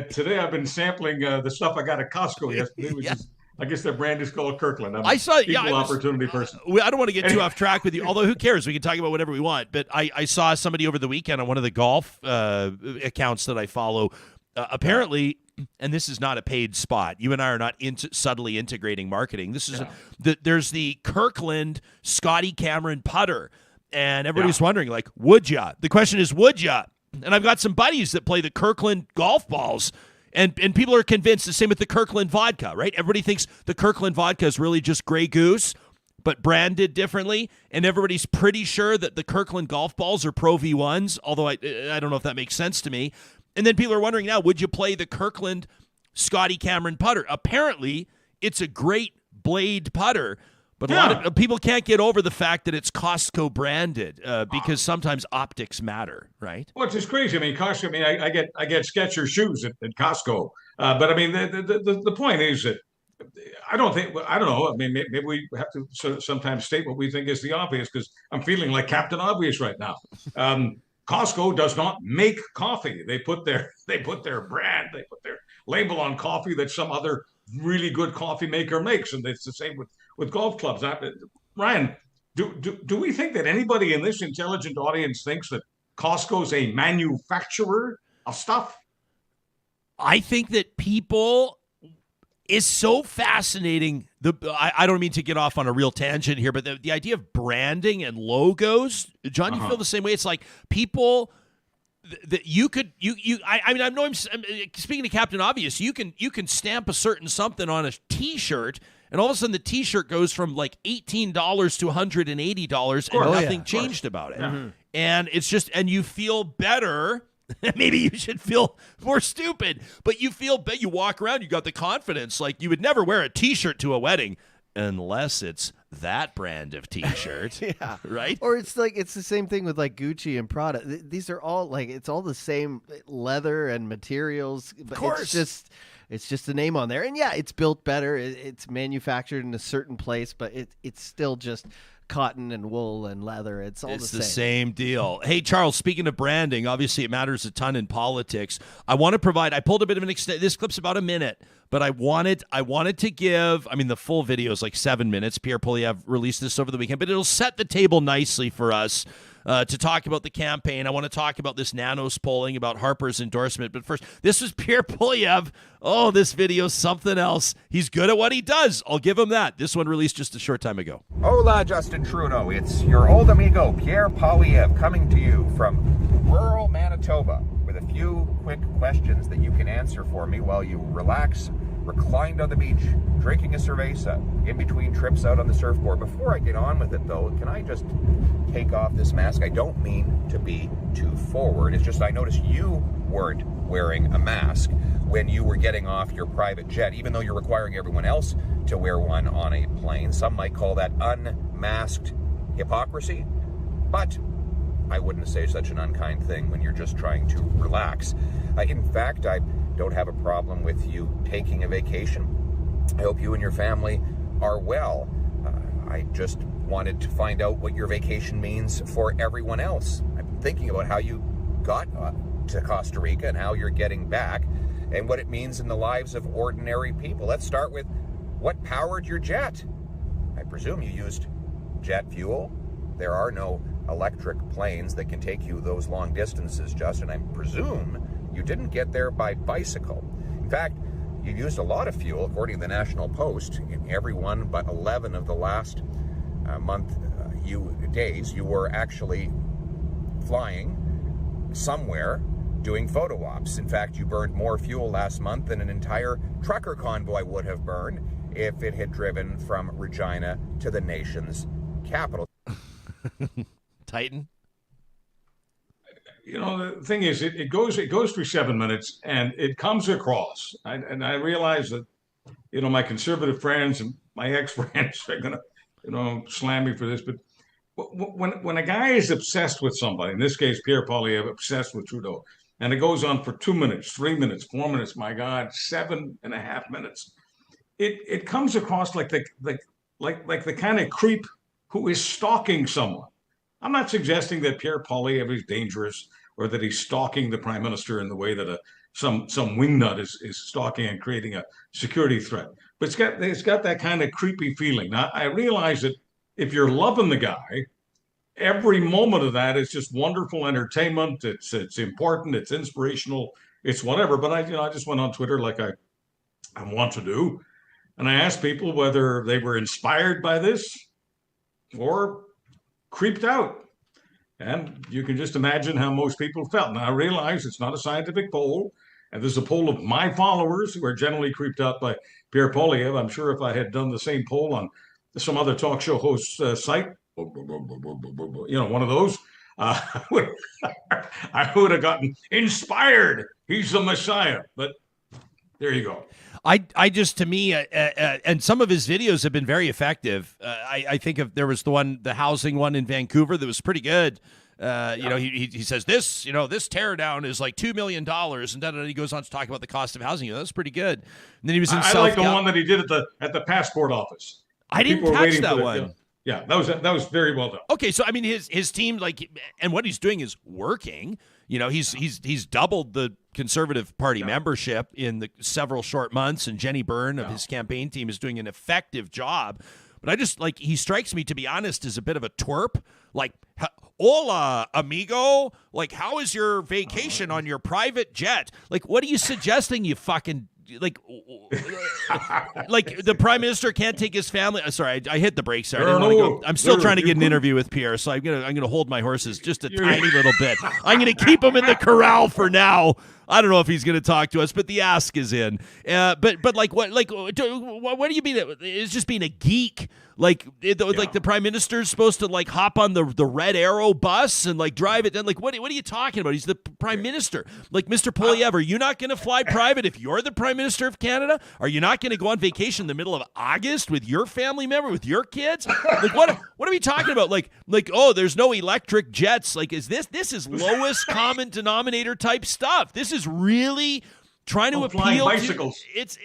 today I've been sampling the stuff I got at Costco yesterday, which is. I guess their brand is called Kirkland. I saw it. Opportunity person. I don't want to get too off track with you, although who cares? We can talk about whatever we want. But I saw somebody over the weekend on one of the golf accounts that I follow. Apparently, and this is not a paid spot. You and I are not subtly integrating marketing. This is there's the Kirkland Scotty Cameron putter, and everybody's wondering, like, would ya? The question is, would ya? And I've got some buddies that play the Kirkland golf balls, and people are convinced the same with the Kirkland vodka, right? Everybody thinks the Kirkland vodka is really just Grey Goose, but branded differently, and everybody's pretty sure that the Kirkland golf balls are Pro V1s, although I don't know if that makes sense to me. And then people are wondering now, would you play the Kirkland Scotty Cameron putter? Apparently, it's a great blade putter, but a lot of people can't get over the fact that it's Costco branded because sometimes optics matter, right? Well, it's just crazy. I mean, Costco. I mean, I get Skechers shoes at Costco, but I mean, the point is that I don't know. I mean, maybe we have to sometimes state what we think is the obvious, because I'm feeling like Captain Obvious right now. Costco does not make coffee. They put their brand, they put their label on coffee that some other really good coffee maker makes, and it's the same with golf clubs. Ryan, do we think that anybody in this intelligent audience thinks that Costco's a manufacturer of stuff? I think that people is so fascinating. I don't mean to get off on a real tangent here, but the idea of branding and logos, John, you feel the same way? It's like people that you could I mean, I know I'm speaking to Captain Obvious. You can stamp a certain something on a T-shirt, and all of a sudden the T-shirt goes from like $18 to $180, and nothing changed about it. Mm-hmm. And it's just, and you feel better. Maybe you should feel more stupid, but you feel better. You walk around, you got the confidence. Like, you would never wear a T-shirt to a wedding unless it's that brand of T-shirt. Yeah. Right? Or it's like, it's the same thing with like Gucci and Prada. These are all like, it's all the same leather and materials. But of course. It's just a name on there. And yeah, it's built better. It's manufactured in a certain place, but it's still just cotton and wool and leather. It's all it's the the same. same deal. Hey, Charles, speaking of branding, obviously it matters a ton in politics. I want to provide, I pulled a bit of an extent. This clip's about a minute, but I wanted to give, I mean, the full video is like 7 minutes. Pierre Poilievre released this over the weekend, but it'll set the table nicely for us to talk about the campaign. I want to talk about this Nanos polling, about Harper's endorsement. But first, this was Pierre Poilievre. Oh, this video's something else. He's good at what he does. I'll give him that. This one released just a short time ago. Hola, Justin Trudeau. It's your old amigo, Pierre Poilievre, coming to you from rural Manitoba with a few quick questions that you can answer for me while you relax, reclined on the beach, drinking a cerveza, in between trips out on the surfboard. Before I get on with it, though, can I just take off this mask? I don't mean to be too forward. It's just I noticed you weren't wearing a mask when you were getting off your private jet, even though you're requiring everyone else to wear one on a plane. Some might call that unmasked hypocrisy, but I wouldn't say such an unkind thing when you're just trying to relax. In fact, I don't have a problem with you taking a vacation. I hope you and your family are well. I just wanted to find out what your vacation means for everyone else. I've been thinking about how you got to Costa Rica and how you're getting back, and what it means in the lives of ordinary people. Let's start with what powered your jet. I presume you used jet fuel. There are no electric planes that can take you those long distances, Justin. I presume you didn't get there by bicycle. In fact, you used a lot of fuel, according to the National Post. In every one but 11 of the last days, you were actually flying somewhere doing photo ops. In fact, you burned more fuel last month than an entire trucker convoy would have burned if it had driven from Regina to the nation's capital. Titan? You know, the thing is, it goes through 7 minutes, and it comes across. And I realize that, you know, my conservative friends and my ex-friends are going to, you know, slam me for this. But when a guy is obsessed with somebody, in this case, Pierre Poilievre, obsessed with Trudeau, and it goes on for 2 minutes, 3 minutes, 4 minutes, my God, 7.5 minutes, it comes across like the kind of creep who is stalking someone. I'm not suggesting that Pierre Poilievre is dangerous or that he's stalking the prime minister in the way that some wingnut is stalking and creating a security threat. But it's got that kind of creepy feeling. Now, I realize that if you're loving the guy, every moment of that is just wonderful entertainment. It's important. It's inspirational. it's whatever. But I just went on Twitter like I want to do, and I asked people whether they were inspired by this or creeped out. And you can just imagine how most people felt. Now, I realize it's not a scientific poll, and this is a poll of my followers who are generally creeped out by Pierre Poilievre. I'm sure if I had done the same poll on some other talk show host's site, one of those, I would have gotten inspired. He's the Messiah. But there you go. I just, to me, and some of his videos have been very effective. I think there was the housing one in Vancouver that was pretty good. He says this tear down is like $2 million, and then he goes on to talk about the cost of housing. That's pretty good. And then he was in I like the one that he did at the passport office. I didn't catch that one. Yeah, that was very well done. Okay, so I mean, his team, and what he's doing is working. He's doubled the Conservative Party membership in the several short months, and Jenny Byrne of his campaign team is doing an effective job. But I just he strikes me, to be honest, as a bit of a twerp. Hola, amigo. How is your vacation on your private jet? What are you suggesting, you fucking the prime minister can't take his family. Sorry, I hit the brakes there. I didn't want to go. I'm still trying to get an interview with Pierre, so I'm gonna hold my horses just a tiny little bit. I'm gonna keep him in the corral for now. I don't know if he's going to talk to us, but the ask is in. What do you mean? It's just being a geek. The prime minister's supposed to hop on the Red Arrow bus and drive it. Then what are you talking about? He's the prime minister. Mr. Poilievre, are you not going to fly private if you're the prime minister of Canada? Are you not going to go on vacation in the middle of August with your family member, with your kids? What are we talking about? There's no electric jets. This is lowest common denominator type stuff. This is really trying to appeal bicycles. It's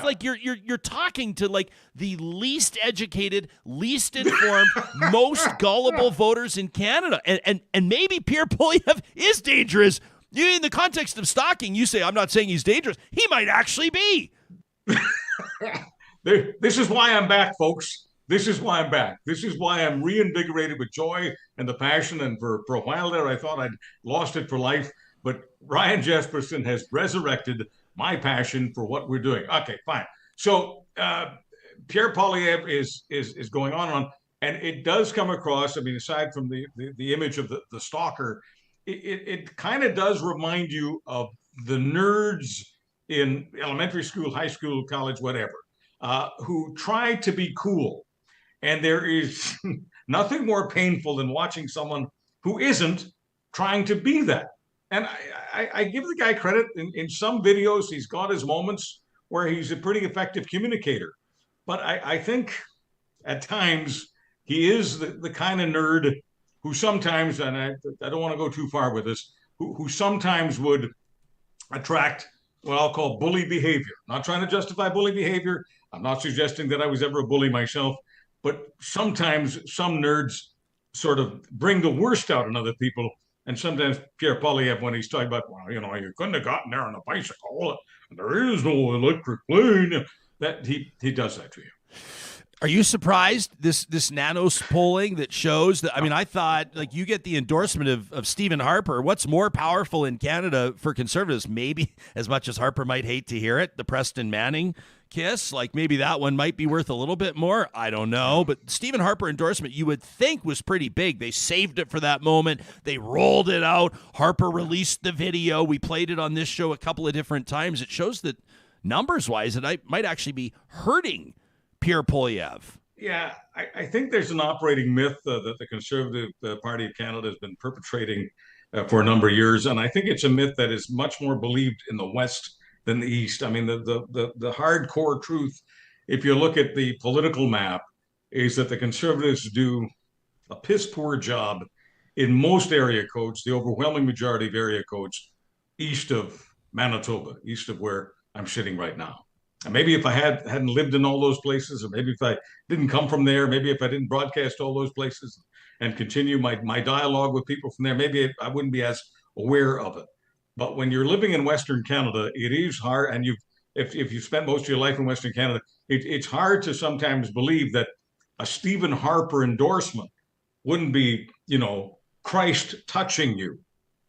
like you're talking to the least educated, least informed, most gullible voters in Canada, and maybe Pierre Poilievre is dangerous. In the context of stalking, you say, I'm not saying he's dangerous. He might actually be. This is why I'm back, folks. This is why I'm back. This is why I'm reinvigorated with joy and the passion. And for a while there, I thought I'd lost it for life. But Ryan Jesperson has resurrected my passion for what we're doing. Okay, fine. So Pierre Poilievre is going on, and it does come across. I mean, aside from the image of the stalker, it kind of does remind you of the nerds in elementary school, high school, college, whatever, who try to be cool. And there is nothing more painful than watching someone who isn't trying to be that. And I give the guy credit. In some videos, he's got his moments where he's a pretty effective communicator. But I think at times he is the kind of nerd who sometimes, and I don't want to go too far with this, who sometimes would attract what I'll call bully behavior. Not trying to justify bully behavior. I'm not suggesting that I was ever a bully myself. But sometimes some nerds sort of bring the worst out in other people. And sometimes Pierre Poilievre, when he's talking about, you couldn't have gotten there on a bicycle. There is no electric plane. That he does that to you. Are you surprised this nanos polling that shows that? I mean, I thought you get the endorsement of Stephen Harper. What's more powerful in Canada for Conservatives? Maybe, as much as Harper might hate to hear it, the Preston Manning kiss. Maybe that one might be worth a little bit more. I don't know. But Stephen Harper endorsement, you would think, was pretty big. They saved it for that moment. They rolled it out. Harper released the video. We played it on this show a couple of different times. It shows that numbers-wise, it might actually be hurting Pierre Poilievre. Yeah, I think there's an operating myth that the Conservative Party of Canada has been perpetrating for a number of years, and I think it's a myth that is much more believed in the West than the East. I mean, the hardcore truth, if you look at the political map, is that the Conservatives do a piss-poor job in most area codes, the overwhelming majority of area codes, east of Manitoba, east of where I'm sitting right now. And maybe if I hadn't lived in all those places, or maybe if I didn't come from there, maybe if I didn't broadcast all those places and continue my dialogue with people from there, maybe I wouldn't be as aware of it. But when you're living in Western Canada, it is hard. And if you've spent most of your life in Western Canada, it's hard to sometimes believe that a Stephen Harper endorsement wouldn't be, Christ touching you,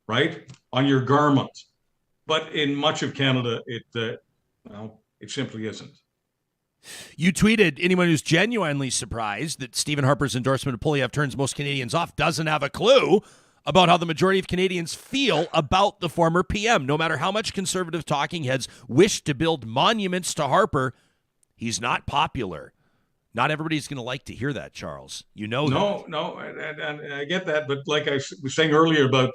right, on your garment. But in much of Canada, it simply isn't. You tweeted, anyone who's genuinely surprised that Stephen Harper's endorsement of Poilievre turns most Canadians off doesn't have a clue about how the majority of Canadians feel about the former PM. No matter how much conservative talking heads wish to build monuments to Harper, he's not popular. Not everybody's going to like to hear that, Charles. You know that. No, and I get that. But like I was saying earlier about,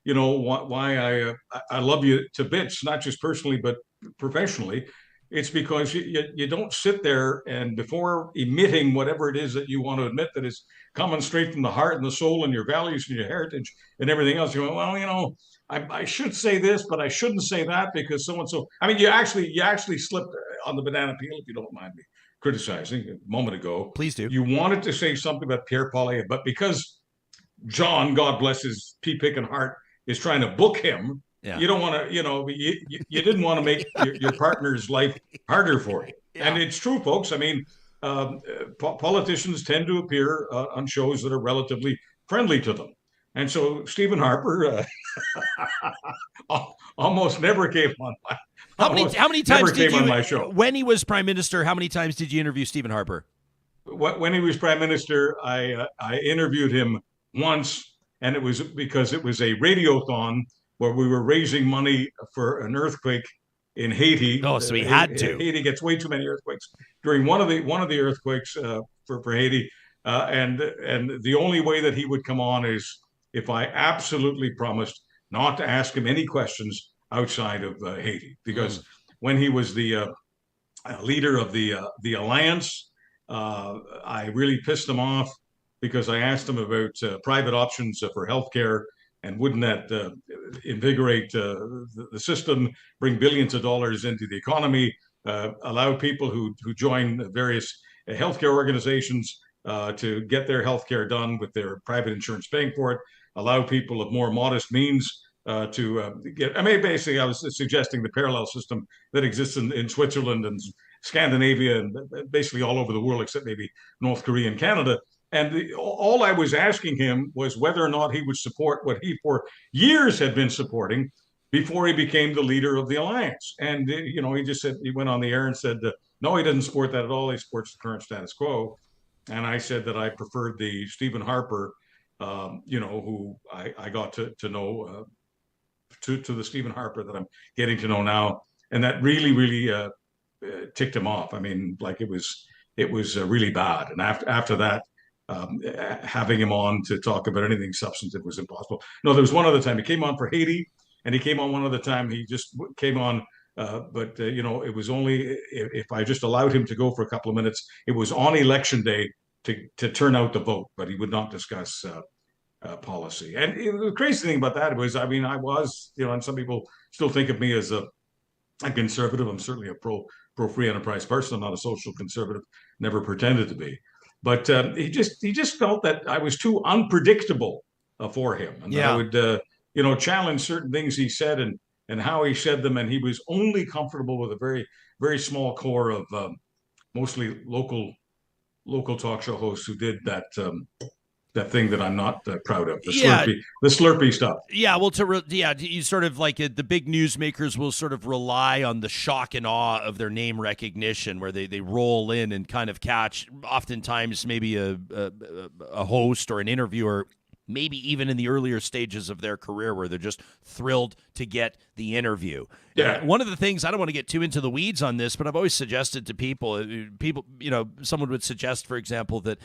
why I love you to bits, not just personally, but professionally. It's because you don't sit there and before emitting whatever it is that you want to admit that is coming straight from the heart and the soul and your values and your heritage and everything else, you go, well, I should say this, but I shouldn't say that because so-and-so. I mean, you actually slipped on the banana peel, if you don't mind me criticizing a moment ago. Please do. You wanted to say something about Pierre Poilievre, but because John, God bless his pea-picking heart, is trying to book him, you don't want to, you didn't want to make your partner's life harder for you. Yeah. And it's true, folks. I mean, politicians tend to appear on shows that are relatively friendly to them. And so Stephen Harper almost never came on my How many times did you, on my show. When he was prime minister, how many times did you interview Stephen Harper? When he was prime minister, I interviewed him once, and it was because it was a radiothon where we were raising money for an earthquake in Haiti. Oh, so he had to. Haiti gets way too many earthquakes. During one of the earthquakes for Haiti, and the only way that he would come on is if I absolutely promised not to ask him any questions outside of Haiti, because when he was the leader of the alliance, I really pissed him off because I asked him about private options for healthcare. And wouldn't that invigorate the system, bring billions of dollars into the economy, allow people who join various healthcare organizations to get their healthcare done with their private insurance paying for it, allow people of more modest means to get. I mean, basically, I was suggesting the parallel system that exists in Switzerland and Scandinavia and basically all over the world, except maybe North Korea and Canada. And all I was asking him was whether or not he would support what he for years had been supporting before he became the leader of the alliance. And, he just said, he went on the air and said, no, he doesn't support that at all. He supports the current status quo. And I said that I preferred the Stephen Harper, who I got to know, to the Stephen Harper that I'm getting to know now. And that really, really ticked him off. I mean, like it was really bad. And after that, having him on to talk about anything substantive was impossible. No, there was one other time he came on for Haiti, and he came on one other time. He just came on, but it was only if I just allowed him to go for a couple of minutes. It was on election day to turn out the vote, but he would not discuss policy. And the crazy thing about that was, I mean, I was, and some people still think of me as a conservative. I'm certainly a pro free enterprise person. I'm not a social conservative. Never pretended to be. But he just felt that I was too unpredictable for him, and I would challenge certain things he said and how he said them, and he was only comfortable with a very, very small core of mostly local talk show hosts who did that thing that I'm not proud of, the Slurpee stuff. Yeah, well, you sort of like the big newsmakers will sort of rely on the shock and awe of their name recognition, where they roll in and kind of catch, oftentimes maybe a host or an interviewer, maybe even in the earlier stages of their career, where they're just thrilled to get the interview. Yeah. One of the things, I don't want to get too into the weeds on this, but I've always suggested to people, someone would suggest, for example, that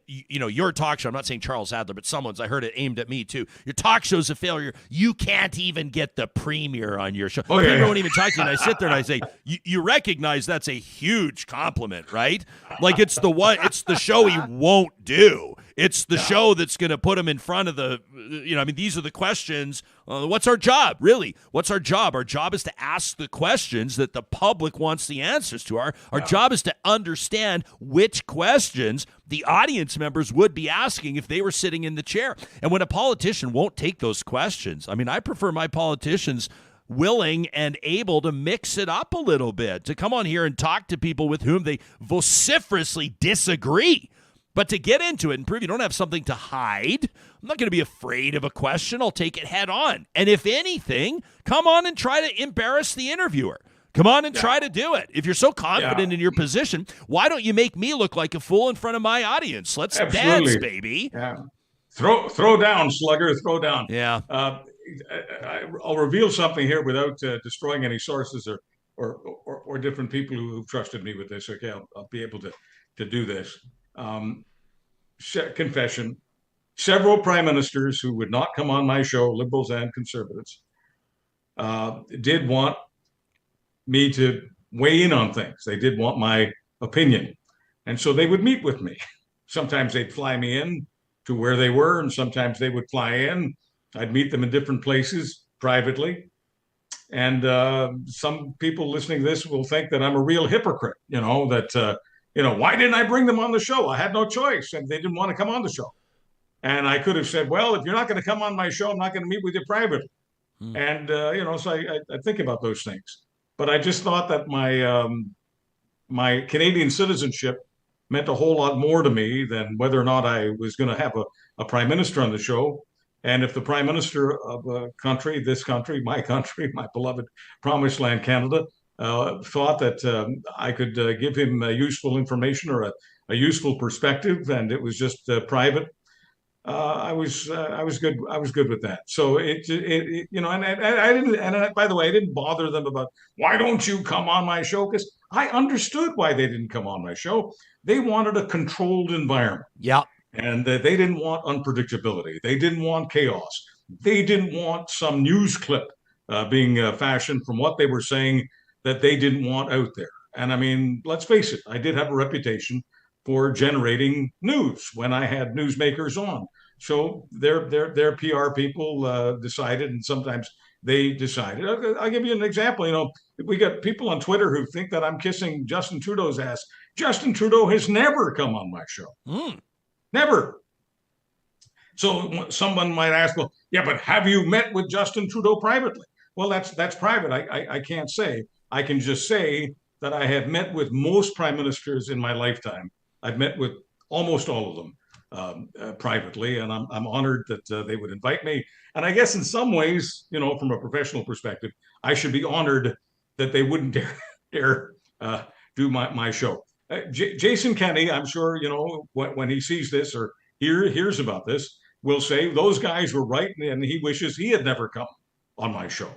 your talk show, I'm not saying Charles Adler, but I heard it aimed at me too. Your talk show's a failure. You can't even get the premier on your show. Premier won't even talk to you. And I sit there and I say, you recognize that's a huge compliment, right? Like it's the show he won't do. It's the show that's going to put him in front of these are the questions. What's our job? Really? What's our job? Our job is to ask the questions that the public wants the answers to. Our job is to understand which questions the audience members would be asking if they were sitting in the chair. And when a politician won't take those questions, I mean, I prefer my politicians willing and able to mix it up a little bit, to come on here and talk to people with whom they vociferously disagree. But to get into it and prove you don't have something to hide, I'm not going to be afraid of a question. I'll take it head on. And if anything, come on and try to embarrass the interviewer. Come on and try to do it. If you're so confident in your position, why don't you make me look like a fool in front of my audience? Let's dance, baby. Yeah. Throw down, slugger, throw down. Yeah. I'll reveal something here without destroying any sources or different people who've trusted me with this. Okay, I'll be able to do this. Confession. Several prime ministers who would not come on my show, Liberals and Conservatives, did want me to weigh in on things. They did want my opinion. And so they would meet with me. Sometimes they'd fly me in to where they were, and sometimes they would fly in. I'd meet them in different places privately. And some people listening to this will think that I'm a real hypocrite, that, why didn't I bring them on the show? I had no choice, and they didn't want to come on the show. And I could have said, well, if you're not going to come on my show, I'm not going to meet with you privately. And, so I think about those things. But I just thought that my Canadian citizenship meant a whole lot more to me than whether or not I was going to have a prime minister on the show. And if the prime minister of a country, this country, my beloved promised land, Canada, thought that I could give him useful information or a useful perspective, and it was just private, I was good. I was good with that. So I didn't. And by the way, I didn't bother them about why don't you come on my show, because I understood why they didn't come on my show. They wanted a controlled environment. Yeah. And they didn't want unpredictability. They didn't want chaos. They didn't want some news clip being fashioned from what they were saying that they didn't want out there. And I mean, let's face it, I did have a reputation for generating news when I had newsmakers on. So their PR people decided, and sometimes they decided. I'll give you an example. We got people on Twitter who think that I'm kissing Justin Trudeau's ass. Justin Trudeau has never come on my show. Never. So someone might ask, well, yeah, but have you met with Justin Trudeau privately? Well, that's private. I can't say. I can just say that I have met with most prime ministers in my lifetime. I've met with almost all of them privately, and I'm honored that they would invite me. And I guess in some ways, from a professional perspective, I should be honored that they wouldn't dare do my show. Jason Kenney, I'm sure, when he sees this or hears about this, will say those guys were right, and he wishes he had never come on my show.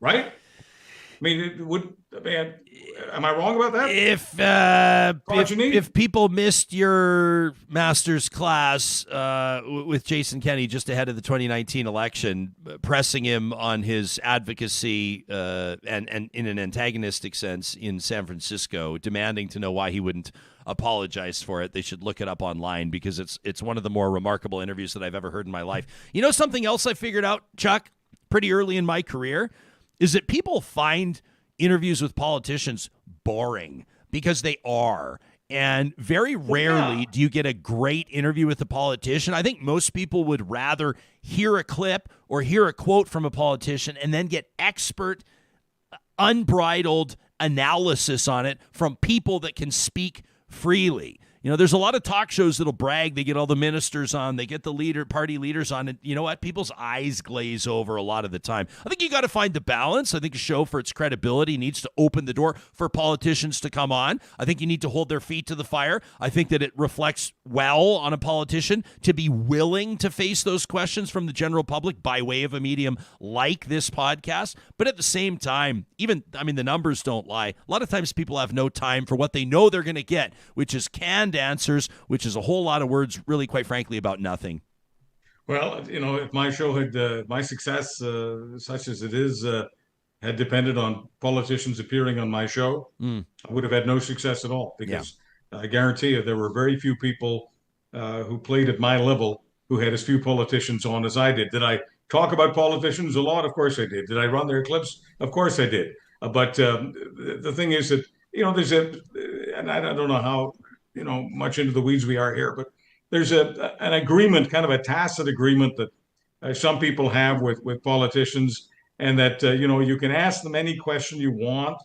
Right? I mean, am I wrong about that? If people missed your master's class with Jason Kenney just ahead of the 2019 election, pressing him on his advocacy and in an antagonistic sense in San Francisco, demanding to know why he wouldn't apologize for it, they should look it up online because it's one of the more remarkable interviews that I've ever heard in my life. Something else I figured out, Chuck, pretty early in my career, is that people find interviews with politicians boring because they are. And very rarely do you get a great interview with a politician. I think most people would rather hear a clip or hear a quote from a politician and then get expert, unbridled analysis on it from people that can speak freely. There's a lot of talk shows that'll brag. They get all the ministers on. They get the party leaders on. And you know what? People's eyes glaze over a lot of the time. I think you got to find the balance. I think a show for its credibility needs to open the door for politicians to come on. I think you need to hold their feet to the fire. I think that it reflects well on a politician to be willing to face those questions from the general public by way of a medium like this podcast. But at the same time, the numbers don't lie. A lot of times people have no time for what they know they're going to get, which is canned answers, which is a whole lot of words, really, quite frankly, about nothing. Well, if my show had my success, such as it is, had depended on politicians appearing on my show, I would have had no success at all, because I guarantee you there were very few people who played at my level who had as few politicians on as I did. Did I talk about politicians a lot? Of course I did. Did I run their clips? Of course I did. But the thing is that, there's and I don't know how, much into the weeds we are here, but there's an agreement, kind of a tacit agreement that some people have with politicians, and that, you can ask them any question you want,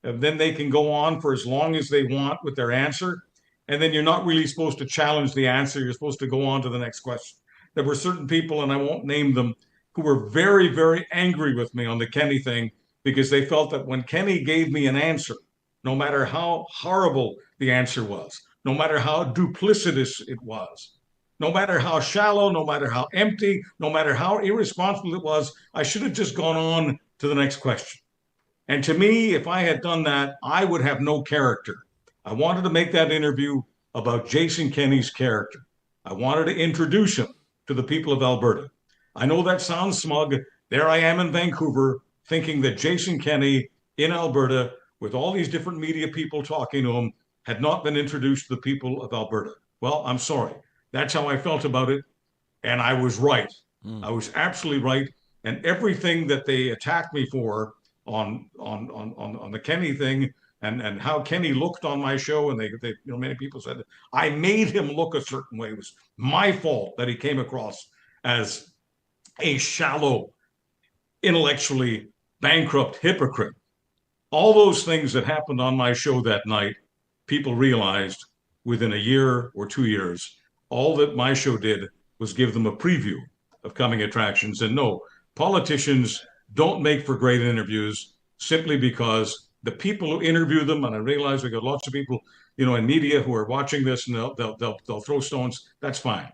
and then they can go on for as long as they want with their answer. And then you're not really supposed to challenge the answer. You're supposed to go on to the next question. there were certain people, and I won't name them, who were very, very angry with me on the Kenny thing because they felt that when Kenny gave me an answer, no matter how horrible the answer was, no matter how duplicitous it was, no matter how shallow, no matter how empty, no matter how irresponsible it was, I should have just gone on to the next question. And to me, if I had done that, I would have no character. I wanted to make that interview about Jason Kenney's character. I wanted to introduce him to the people of Alberta. I know that sounds smug. There I am in Vancouver thinking that Jason Kenney in Alberta, with all these different media people talking to him, had not been introduced to the people of Alberta. Well, I'm sorry. That's how I felt about it. And I was right. I was absolutely right. And everything that they attacked me for on the Kenny thing and how Kenny looked on my show, and they many people said that I made him look a certain way. It was my fault that he came across as a shallow, intellectually bankrupt hypocrite. All those things that happened on my show that night, people realized within a year or 2 years. All that my show did was give them a preview of coming attractions. And no, politicians don't make for great interviews simply because the people who interview them, and I realize we got lots of people, in media who are watching this, and they'll throw stones. That's fine.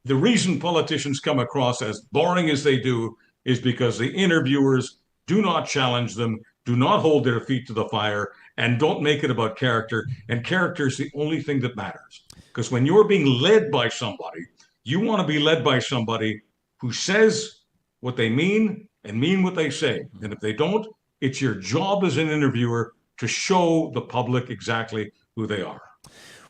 The reason politicians come across as boring as they do is because the interviewers do not challenge them, do not hold their feet to the fire, and don't make it about character. And character is the only thing that matters. Because when you're being led by somebody, you want to be led by somebody who says what they mean and mean what they say. And if they don't, it's your job as an interviewer to show the public exactly who they are.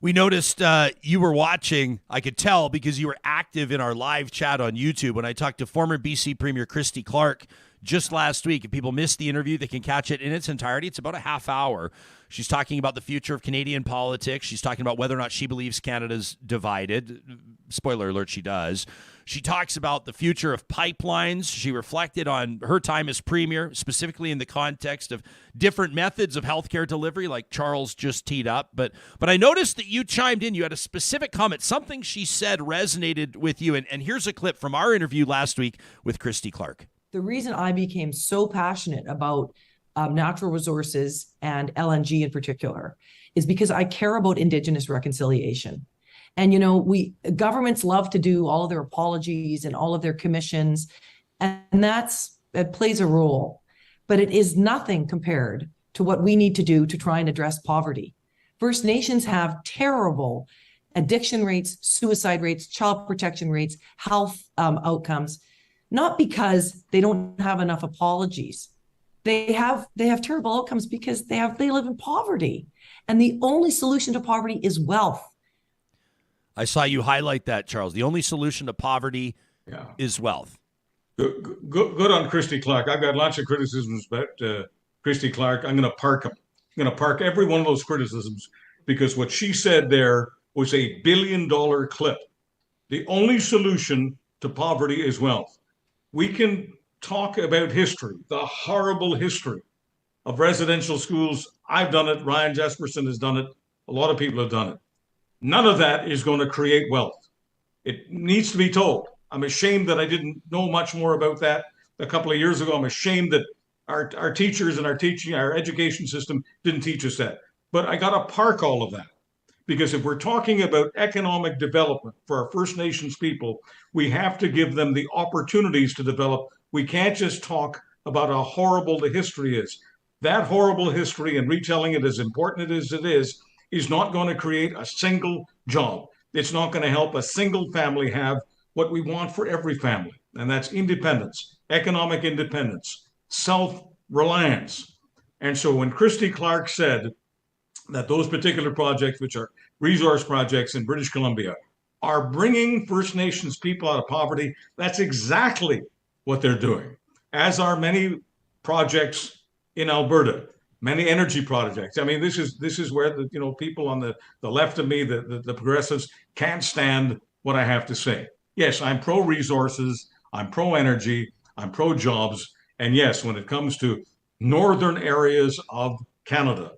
We noticed you were watching, I could tell, because you were active in our live chat on YouTube when I talked to former BC Premier Christy Clark just last week. If people missed the interview, they can catch it in its entirety. It's about a half hour. She's talking about the future of Canadian politics. She's talking about whether or not she believes Canada's divided. Spoiler alert, she does. She talks about the future of pipelines. She reflected on her time as premier, specifically in the context of different methods of healthcare delivery, like Charles just teed up. But I noticed that you chimed in. You had a specific comment. Something she said resonated with you. And here's a clip from our interview last week with Christy Clark. The reason I became so passionate about natural resources and LNG in particular is because I care about Indigenous reconciliation. And, governments love to do all of their apologies and all of their commissions, and it plays a role, but it is nothing compared to what we need to do to try and address poverty. First Nations have terrible addiction rates, suicide rates, child protection rates, health outcomes, not because they don't have enough apologies. They have terrible outcomes because they live in poverty. And the only solution to poverty is wealth. I saw you highlight that, Charles. The only solution to poverty is wealth. Good on Christy Clark. I've got lots of criticisms about Christy Clark. I'm going to park them. I'm going to park every one of those criticisms because what she said there was a $1 billion clip. The only solution to poverty is wealth. We can talk about history, the horrible history of residential schools. I've done it. Ryan Jesperson has done it. A lot of people have done it. None of that is going to create wealth. It needs to be told. I'm ashamed that I didn't know much more about that a couple of years ago. I'm ashamed that our teachers and our education system didn't teach us that. But I got to park all of that. Because if we're talking about economic development for our First Nations people, we have to give them the opportunities to develop. We can't just talk about how horrible the history is. That horrible history and retelling it as important as it is not going to create a single job. It's not going to help a single family have what we want for every family, and that's independence, economic independence, self-reliance. And so when Christy Clark said that those particular projects, which are resource projects in British Columbia, are bringing First Nations people out of poverty, that's exactly what they're doing, as are many projects in Alberta. Many energy projects. I mean, this is where the people on the left of me, the progressives, can't stand what I have to say. Yes, I'm pro-resources, I'm pro-energy, I'm pro-jobs, and yes, when it comes to northern areas of Canada,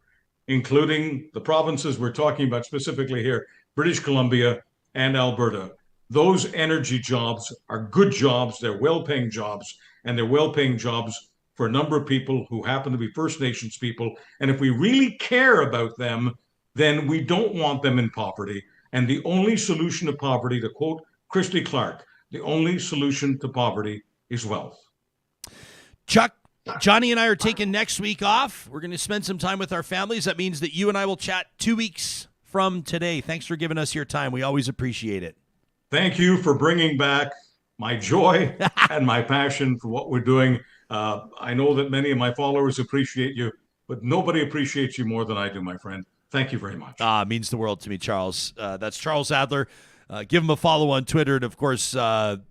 including the provinces we're talking about specifically here, British Columbia and Alberta, those energy jobs are good jobs. They're well-paying jobs, and they're well-paying jobs for a number of people who happen to be First Nations people. And if we really care about them, then we don't want them in poverty. And the only solution to poverty, to quote Christy Clark, the only solution to poverty is wealth. Chuck, Johnny and I are taking next week off. We're going to spend some time with our families. That means that you and I will chat 2 weeks from today. Thanks for giving us your time. We always appreciate it. Thank you for bringing back my joy and my passion for what we're doing. I know that many of my followers appreciate you, but nobody appreciates you more than I do, my friend. Thank you very much. Means the world to me, Charles. That's Charles Adler. Give him a follow on Twitter. And, of course, the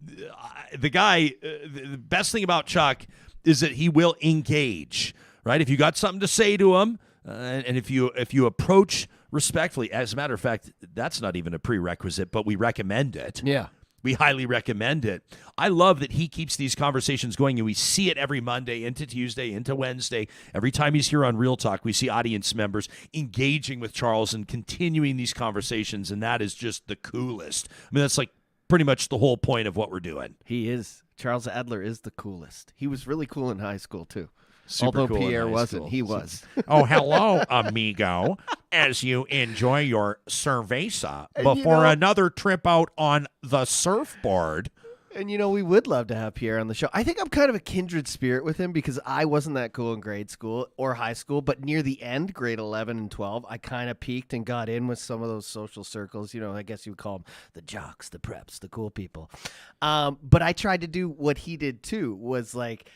guy, the best thing about Chuck is that he will engage, right? If you got something to say to him, and if you approach respectfully, as a matter of fact, that's not even a prerequisite, but we recommend it. Yeah. We highly recommend it. I love that he keeps these conversations going, and we see it every Monday into Tuesday, into Wednesday. Every time he's here on Real Talk, we see audience members engaging with Charles and continuing these conversations, and that is just the coolest. I mean, that's like pretty much the whole point of what we're doing. He is. Charles Adler is the coolest. He was really cool in high school, too. Super Although cool in Pierre high wasn't, school. he was. Oh, hello, amigo. As you enjoy your cerveza before another trip out on the surfboard. And, we would love to have Pierre on the show. I think I'm kind of a kindred spirit with him because I wasn't that cool in grade school or high school, but near the end, grade 11 and 12, I kind of peaked and got in with some of those social circles. I guess you would call them the jocks, the preps, the cool people. But I tried to do what he did, too, was like,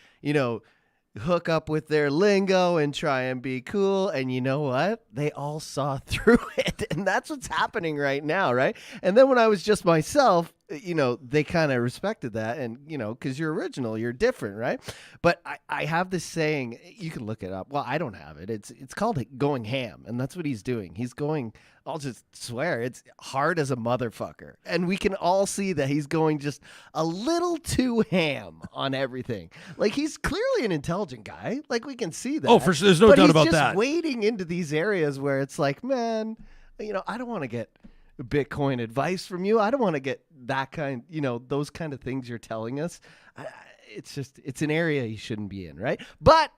hook up with their lingo and try and be cool. And you know what? They all saw through it. And that's what's happening right now, right? And then when I was just myself, they kind of respected that. And, because you're original, you're different, right? But I have this saying, you can look it up. Well, I don't have it. It's called going ham. And that's what he's doing. He's going, I'll just swear, it's hard as a motherfucker. And we can all see that he's going just a little too ham on everything. Like, he's clearly an intelligent guy. Like, we can see that. Oh, for sure. There's no doubt about that. But he's just wading into these areas where it's like, man, I don't want to get Bitcoin advice from you. I don't want to get that kind, those kind of things you're telling us. It's an area you shouldn't be in, right? But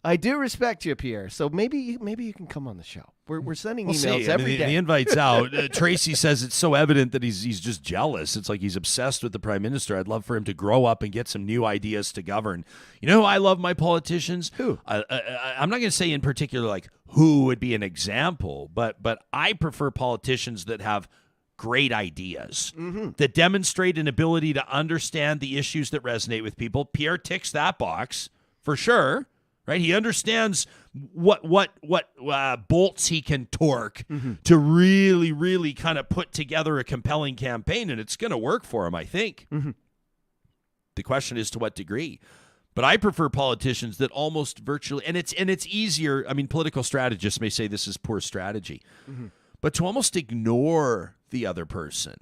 I do respect you, Pierre. So maybe you can come on the show. We're sending emails every day. The invite's out. Tracy says it's so evident that he's just jealous. It's like he's obsessed with the prime minister. I'd love for him to grow up and get some new ideas to govern. You know who I love my politicians? Who? I'm not going to say in particular like who would be an example, but I prefer politicians that have great ideas, that demonstrate an ability to understand the issues that resonate with people. Pierre ticks that box for sure. Right, he understands what bolts he can torque to really, really kind of put together a compelling campaign, and it's going to work for him, I think. The question is to what degree. But I prefer politicians that almost virtually, and it's easier. I mean, political strategists may say this is poor strategy, but to almost ignore the other person,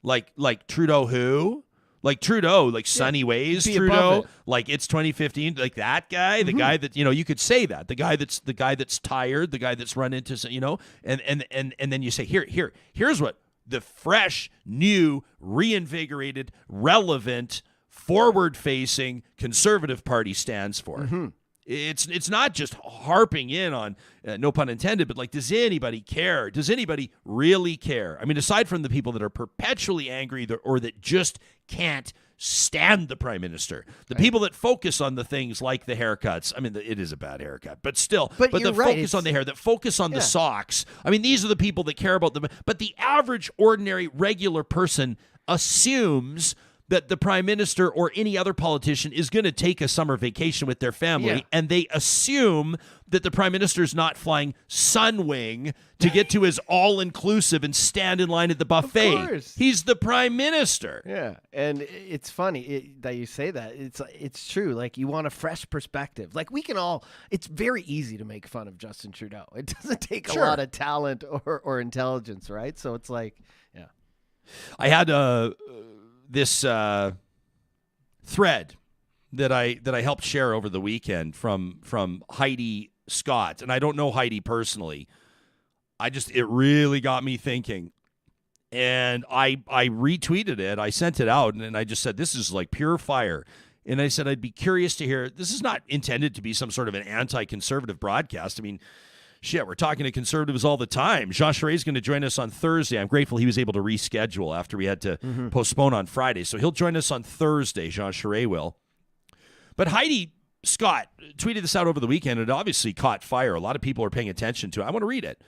like Trudeau, who. Like Trudeau, like Sunny Ways Trudeau, like it's 2015, like that guy, the guy that, you could say that, the guy that's tired, the guy that's run into, and then you say, here's what the fresh, new, reinvigorated, relevant, forward-facing Conservative Party stands for. It's not just harping in on, no pun intended, but like, does anybody care? Does anybody really care? I mean, aside from the people that are perpetually angry or that just can't stand the prime minister, the people that focus on the things like the haircuts. I mean, it is a bad haircut, but still, but the focus on the hair, that focus on the socks. I mean, these are the people that care about them. But the average, ordinary, regular person assumes that the prime minister or any other politician is going to take a summer vacation with their family, and they assume that the prime minister is not flying Sunwing to get to his all-inclusive and stand in line at the buffet. Of course. He's the prime minister. Yeah, and it's funny that you say that. It's true. Like, you want a fresh perspective. Like, we can all. It's very easy to make fun of Justin Trudeau. It doesn't take a lot of talent or intelligence, right? So it's like, yeah. I had this thread that I helped share over the weekend from Heidi Scott, and I don't know Heidi personally. It really got me thinking. And I retweeted it. I sent it out, and I just said, this is like pure fire. And I said, I'd be curious to hear, this is not intended to be some sort of an anti-conservative broadcast. I mean, shit, we're talking to conservatives all the time. Jean Charest is going to join us on Thursday. I'm grateful he was able to reschedule after we had to postpone on Friday. So he'll join us on Thursday, Jean Charest will. But Heidi Scott tweeted this out over the weekend, and it obviously caught fire. A lot of people are paying attention to it. I want to read it.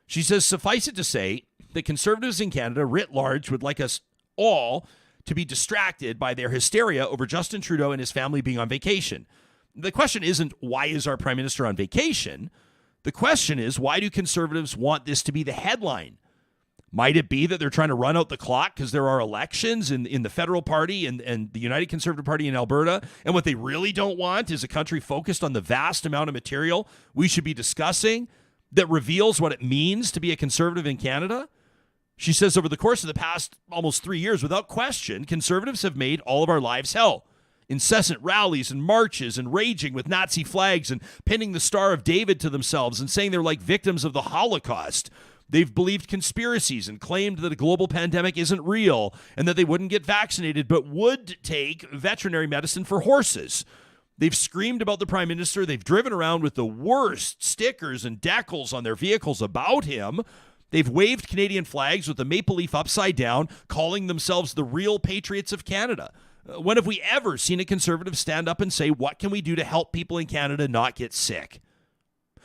She says, suffice it to say that conservatives in Canada writ large would like us all to be distracted by their hysteria over Justin Trudeau and his family being on vacation. The question isn't, why is our prime minister on vacation? The question is, why do conservatives want this to be the headline? Might it be that they're trying to run out the clock because there are elections in the federal party and the United Conservative Party in Alberta, and what they really don't want is a country focused on the vast amount of material we should be discussing that reveals what it means to be a conservative in Canada? She says, over the course of the past almost 3 years, without question, conservatives have made all of our lives hell. Incessant rallies and marches and raging with Nazi flags and pinning the Star of David to themselves and saying they're like victims of the Holocaust. They've believed conspiracies and claimed that a global pandemic isn't real and that they wouldn't get vaccinated but would take veterinary medicine for horses. They've screamed about the prime minister. They've driven around with the worst stickers and decals on their vehicles about him. They've waved Canadian flags with the maple leaf upside down, calling themselves the real patriots of Canada. When have we ever seen a conservative stand up and say, what can we do to help people in Canada not get sick?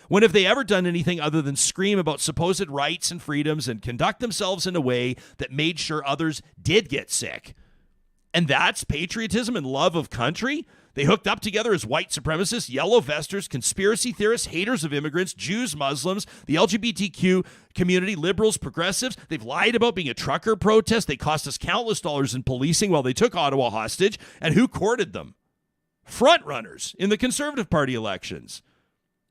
When have they ever done anything other than scream about supposed rights and freedoms and conduct themselves in a way that made sure others did get sick? And that's patriotism and love of country? They hooked up together as white supremacists, yellow vesters, conspiracy theorists, haters of immigrants, Jews, Muslims, the LGBTQ community, liberals, progressives. They've lied about being a trucker protest. They cost us countless dollars in policing while they took Ottawa hostage. And who courted them? Front runners in the Conservative Party elections.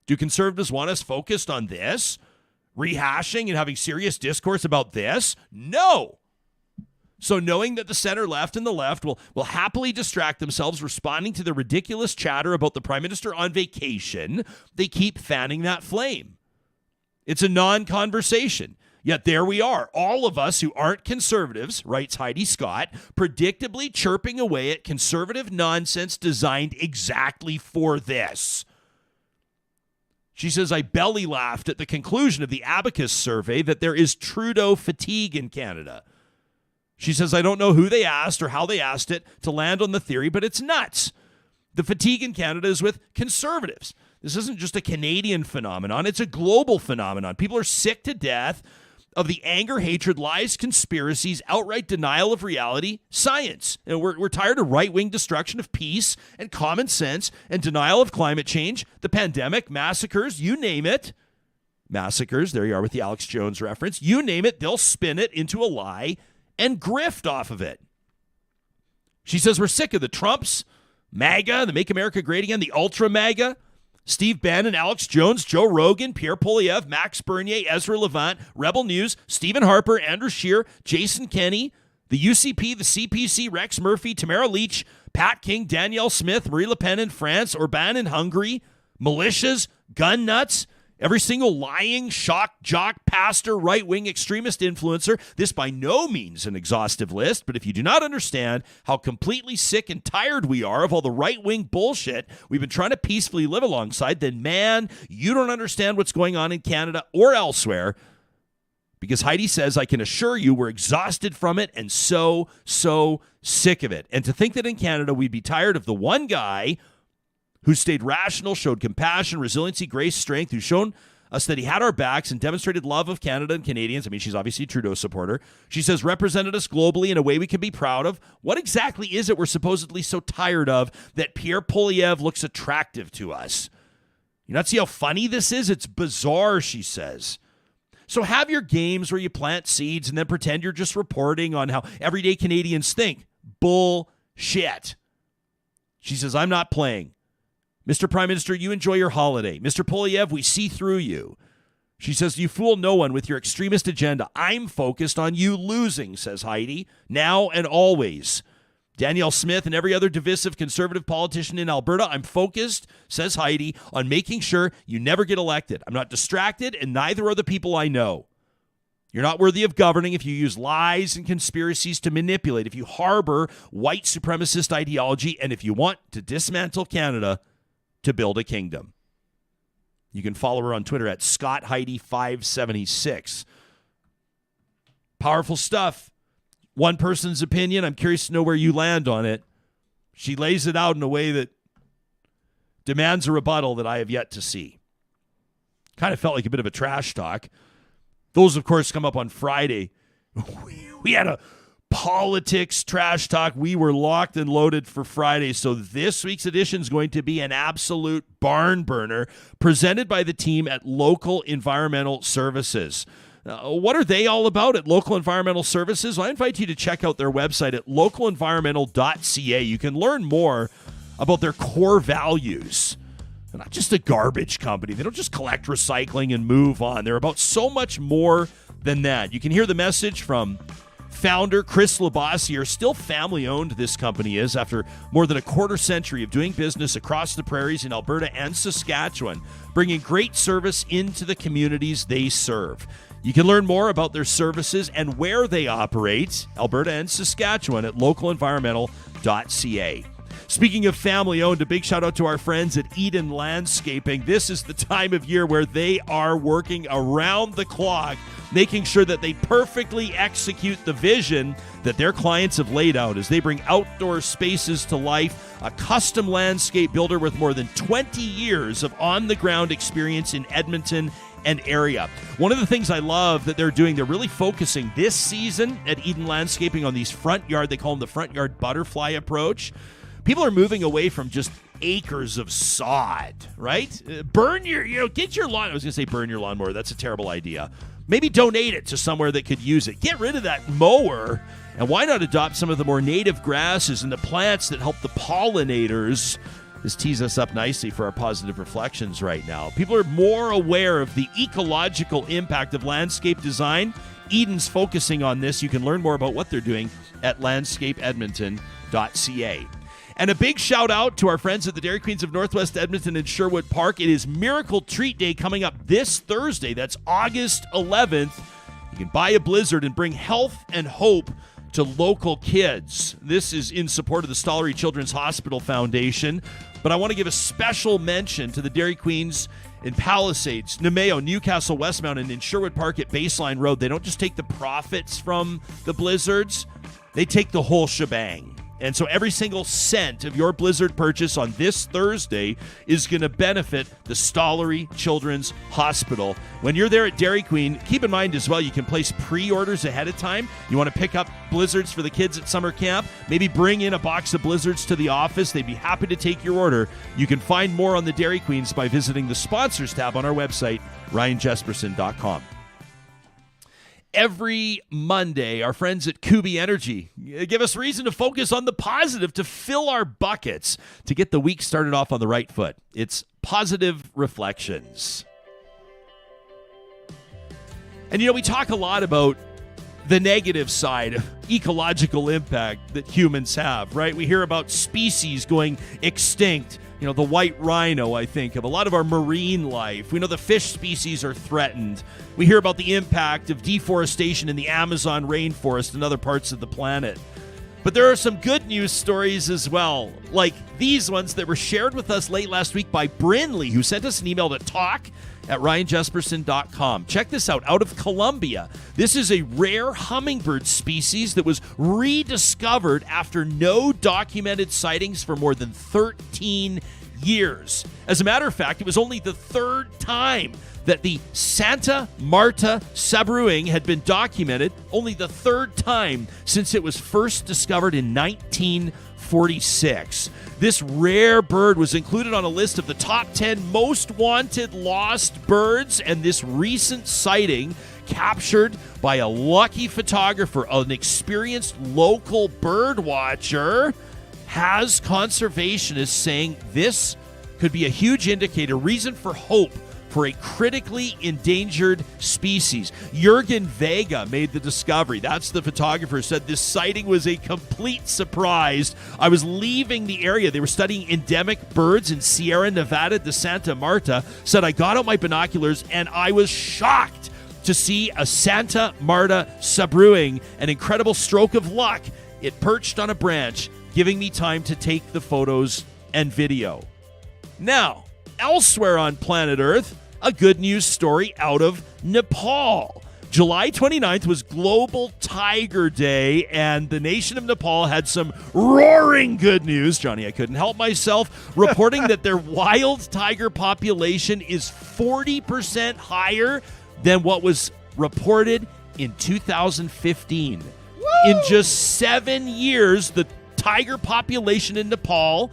Do conservatives want us focused on this? Rehashing and having serious discourse about this? No. So knowing that the center left and the left will happily distract themselves responding to the ridiculous chatter about the prime minister on vacation, they keep fanning that flame. It's a non-conversation. Yet there we are, all of us who aren't conservatives, writes Heidi Scott, predictably chirping away at conservative nonsense designed exactly for this. She says, I belly laughed at the conclusion of the Abacus survey that there is Trudeau fatigue in Canada. She says, I don't know who they asked or how they asked it to land on the theory, but it's nuts. The fatigue in Canada is with conservatives. This isn't just a Canadian phenomenon. It's a global phenomenon. People are sick to death of the anger, hatred, lies, conspiracies, outright denial of reality, science. And we're tired of right-wing destruction of peace and common sense and denial of climate change, the pandemic, massacres, you name it. Massacres, there you are with the Alex Jones reference. You name it, they'll spin it into a lie and grift off of it. She says we're sick of the Trumps, MAGA, the Make America Great Again, the Ultra MAGA, Steve Bannon, Alex Jones, Joe Rogan, Pierre Poilievre, Max Bernier, Ezra Levant, Rebel News, Stephen Harper, Andrew Scheer, Jason Kenney, the UCP, the CPC, Rex Murphy, Tamara Leach, Pat King, Danielle Smith, Marie Le Pen in France, Orban in Hungary, militias, gun nuts, every single lying, shock, jock, pastor, right-wing extremist influencer. This by no means an exhaustive list, but if you do not understand how completely sick and tired we are of all the right-wing bullshit we've been trying to peacefully live alongside, then man, you don't understand what's going on in Canada or elsewhere, because Heidi says, I can assure you we're exhausted from it and so sick of it. And to think that in Canada we'd be tired of the one guy who stayed rational, showed compassion, resiliency, grace, strength, who's shown us that he had our backs and demonstrated love of Canada and Canadians. I mean, she's obviously a Trudeau supporter. She says represented us globally in a way we can be proud of. What exactly is it we're supposedly so tired of that Pierre Poilievre looks attractive to us? You not see how funny this is? It's bizarre, she says. So have your games where you plant seeds and then pretend you're just reporting on how everyday Canadians think. Bullshit. She says, I'm not playing. Mr. Prime Minister, you enjoy your holiday. Mr. Poilievre, we see through you. She says, you fool no one with your extremist agenda. I'm focused on you losing, says Heidi, now and always. Danielle Smith and every other divisive conservative politician in Alberta, I'm focused, says Heidi, on making sure you never get elected. I'm not distracted, and neither are the people I know. You're not worthy of governing if you use lies and conspiracies to manipulate, if you harbor white supremacist ideology, and if you want to dismantle Canada to build a kingdom. You can follow her on Twitter at ScottHeidi576. Powerful stuff. One person's opinion. I'm curious to know where you land on it. She lays it out in a way that demands a rebuttal that I have yet to see. Kind of felt like a bit of a trash talk. Those, of course, come up on Friday. We had a politics trash talk. We were locked and loaded for Friday. So this week's edition is going to be an absolute barn burner presented by the team at Local Environmental Services. What are they all about at Local Environmental Services? Well, I invite you to check out their website at localenvironmental.ca. You can learn more about their core values. They're not just a garbage company. They don't just collect recycling and move on. They're about so much more than that. You can hear the message from founder Chris Labossiere. Still family-owned, this company is, after more than a quarter century of doing business across the prairies in Alberta and Saskatchewan, bringing great service into the communities they serve. You can learn more about their services and where they operate, Alberta and Saskatchewan, at localenvironmental.ca. Speaking of family-owned, a big shout-out to our friends at Eden Landscaping. This is the time of year where they are working around the clock, making sure that they perfectly execute the vision that their clients have laid out as they bring outdoor spaces to life. A custom landscape builder with more than 20 years of on-the-ground experience in Edmonton and area. One of the things I love that they're doing, they're really focusing this season at Eden Landscaping on these front yard, they call them the front yard butterfly approach. People are moving away from just acres of sod, right? Get your lawn. I was going to say burn your lawnmower. That's a terrible idea. Maybe donate it to somewhere that could use it. Get rid of that mower. And why not adopt some of the more native grasses and the plants that help the pollinators? This tees us up nicely for our positive reflections right now. People are more aware of the ecological impact of landscape design. Eden's focusing on this. You can learn more about what they're doing at landscapeedmonton.ca. And a big shout out to our friends at the Dairy Queens of Northwest Edmonton and Sherwood Park. It is Miracle Treat Day coming up this Thursday. That's August 11th. You can buy a blizzard and bring health and hope to local kids. This is in support of the Stollery Children's Hospital Foundation. But I want to give a special mention to the Dairy Queens in Palisades, Nemeo, Newcastle, Westmount, and in Sherwood Park at Baseline Road. They don't just take the profits from the blizzards, they take the whole shebang. And so every single cent of your blizzard purchase on this Thursday is going to benefit the Stollery Children's Hospital. When you're there at Dairy Queen, keep in mind as well, you can place pre-orders ahead of time. You want to pick up blizzards for the kids at summer camp, maybe bring in a box of blizzards to the office. They'd be happy to take your order. You can find more on the Dairy Queens by visiting the sponsors tab on our website, ryanjesperson.com. Every Monday, our friends at Kuby Energy give us reason to focus on the positive, to fill our buckets, to get the week started off on the right foot. It's Positive Reflections. And, we talk a lot about the negative side of ecological impact that humans have, right? We hear about species going extinct. The white rhino, I think, of a lot of our marine life. We know the fish species are threatened. We hear about the impact of deforestation in the Amazon rainforest and other parts of the planet. But there are some good news stories as well, like these ones that were shared with us late last week by Brynley, who sent us an email to talk@ryanjesperson.com. Check this out of Colombia. This is a rare hummingbird species that was rediscovered after no documented sightings for more than 13 years. As a matter of fact, it was only the third time that the Santa Marta sabruing had been documented, only the third time since it was first discovered in 1946. This rare bird was included on a list of the top 10 most wanted lost birds, and this recent sighting, captured by a lucky photographer, an experienced local bird watcher, has conservationists saying this could be a huge indicator, reason for hope for a critically endangered species. Jürgen Vega made the discovery. That's the photographer, said this sighting was a complete surprise. I was leaving the area. They were studying endemic birds in Sierra Nevada de Santa Marta. Said I got out my binoculars and I was shocked to see a Santa Marta sabruing, an incredible stroke of luck. It perched on a branch, giving me time to take the photos and video. Now, elsewhere on planet Earth, a good news story out of Nepal. July 29th was Global Tiger Day, and the nation of Nepal had some roaring good news. Johnny, I couldn't help myself, reporting that their wild tiger population is 40% higher than what was reported in 2015. Woo! In just 7 years, the tiger population in Nepal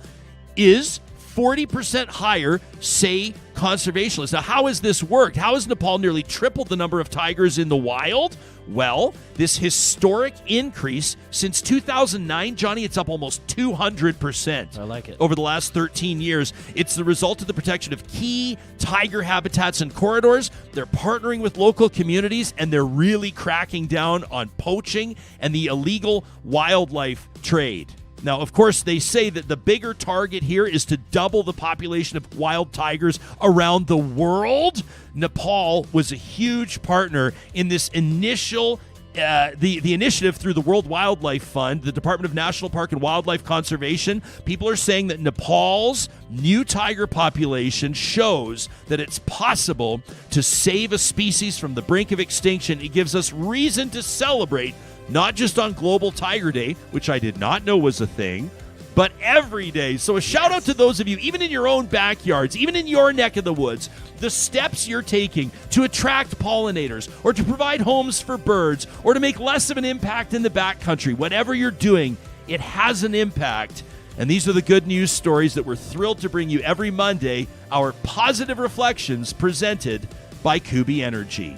is 40% higher, say conservationists. Now, how has this worked? How has Nepal nearly tripled the number of tigers in the wild? Well, this historic increase since 2009, Johnny, it's up almost 200%. I like it. Over the last 13 years. It's the result of the protection of key tiger habitats and corridors. They're partnering with local communities, and they're really cracking down on poaching and the illegal wildlife trade. Now, of course, they say that the bigger target here is to double the population of wild tigers around the world. Nepal was a huge partner in this initial the initiative through the World Wildlife Fund, the Department of National Park and Wildlife Conservation. People are saying that Nepal's new tiger population shows that it's possible to save a species from the brink of extinction. It gives us reason to celebrate, not just on Global Tiger Day, which I did not know was a thing, but every day. So a shout out to those of you, even in your own backyards, even in your neck of the woods, the steps you're taking to attract pollinators or to provide homes for birds or to make less of an impact in the backcountry. Whatever you're doing, it has an impact. And these are the good news stories that we're thrilled to bring you every Monday, our positive reflections presented by Kuby Energy.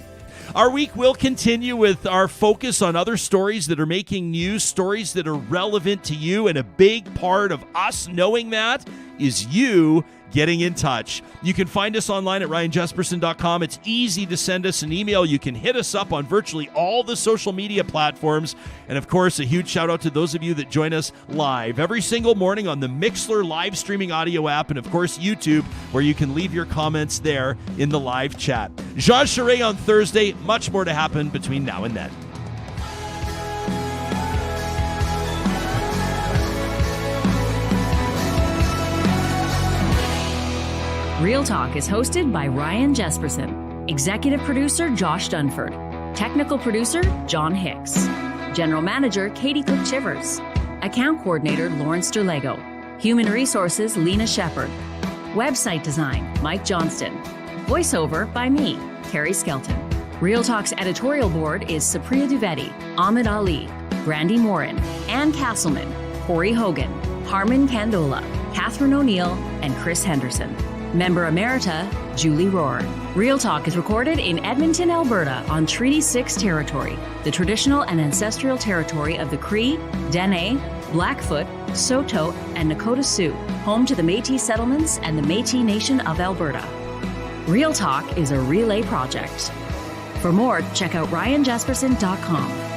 Our week will continue with our focus on other stories that are making news, stories that are relevant to you, and a big part of us knowing that is you getting in touch. You can find us online at ryanjesperson.com. It's easy to send us an email. You can hit us up on virtually all the social media platforms. And of course, a huge shout out to those of you that join us live every single morning on the Mixlr live streaming audio app, and of course YouTube, where you can leave your comments there in the live chat. Jean Charest on Thursday. Much more to happen between now and then. Real Talk is hosted by Ryan Jesperson, executive producer Josh Dunford, technical producer John Hicks, general manager Katie Cook-Chivers, account coordinator Lawrence Derlego, human resources Lena Shepard, website design Mike Johnston, voiceover by me, Carrie Skelton. Real Talk's editorial board is Supriya Dwivedi, Ahmed Ali, Brandy Morin, Ann Castleman, Corey Hogan, Harman Candola, Catherine O'Neill, and Chris Henderson. Member Emerita, Julie Rohr. Real Talk is recorded in Edmonton, Alberta on Treaty 6 territory, the traditional and ancestral territory of the Cree, Dene, Blackfoot, Saulteaux, and Nakota Sioux, home to the Métis settlements and the Métis Nation of Alberta. Real Talk is a relay project. For more, check out ryanjesperson.com.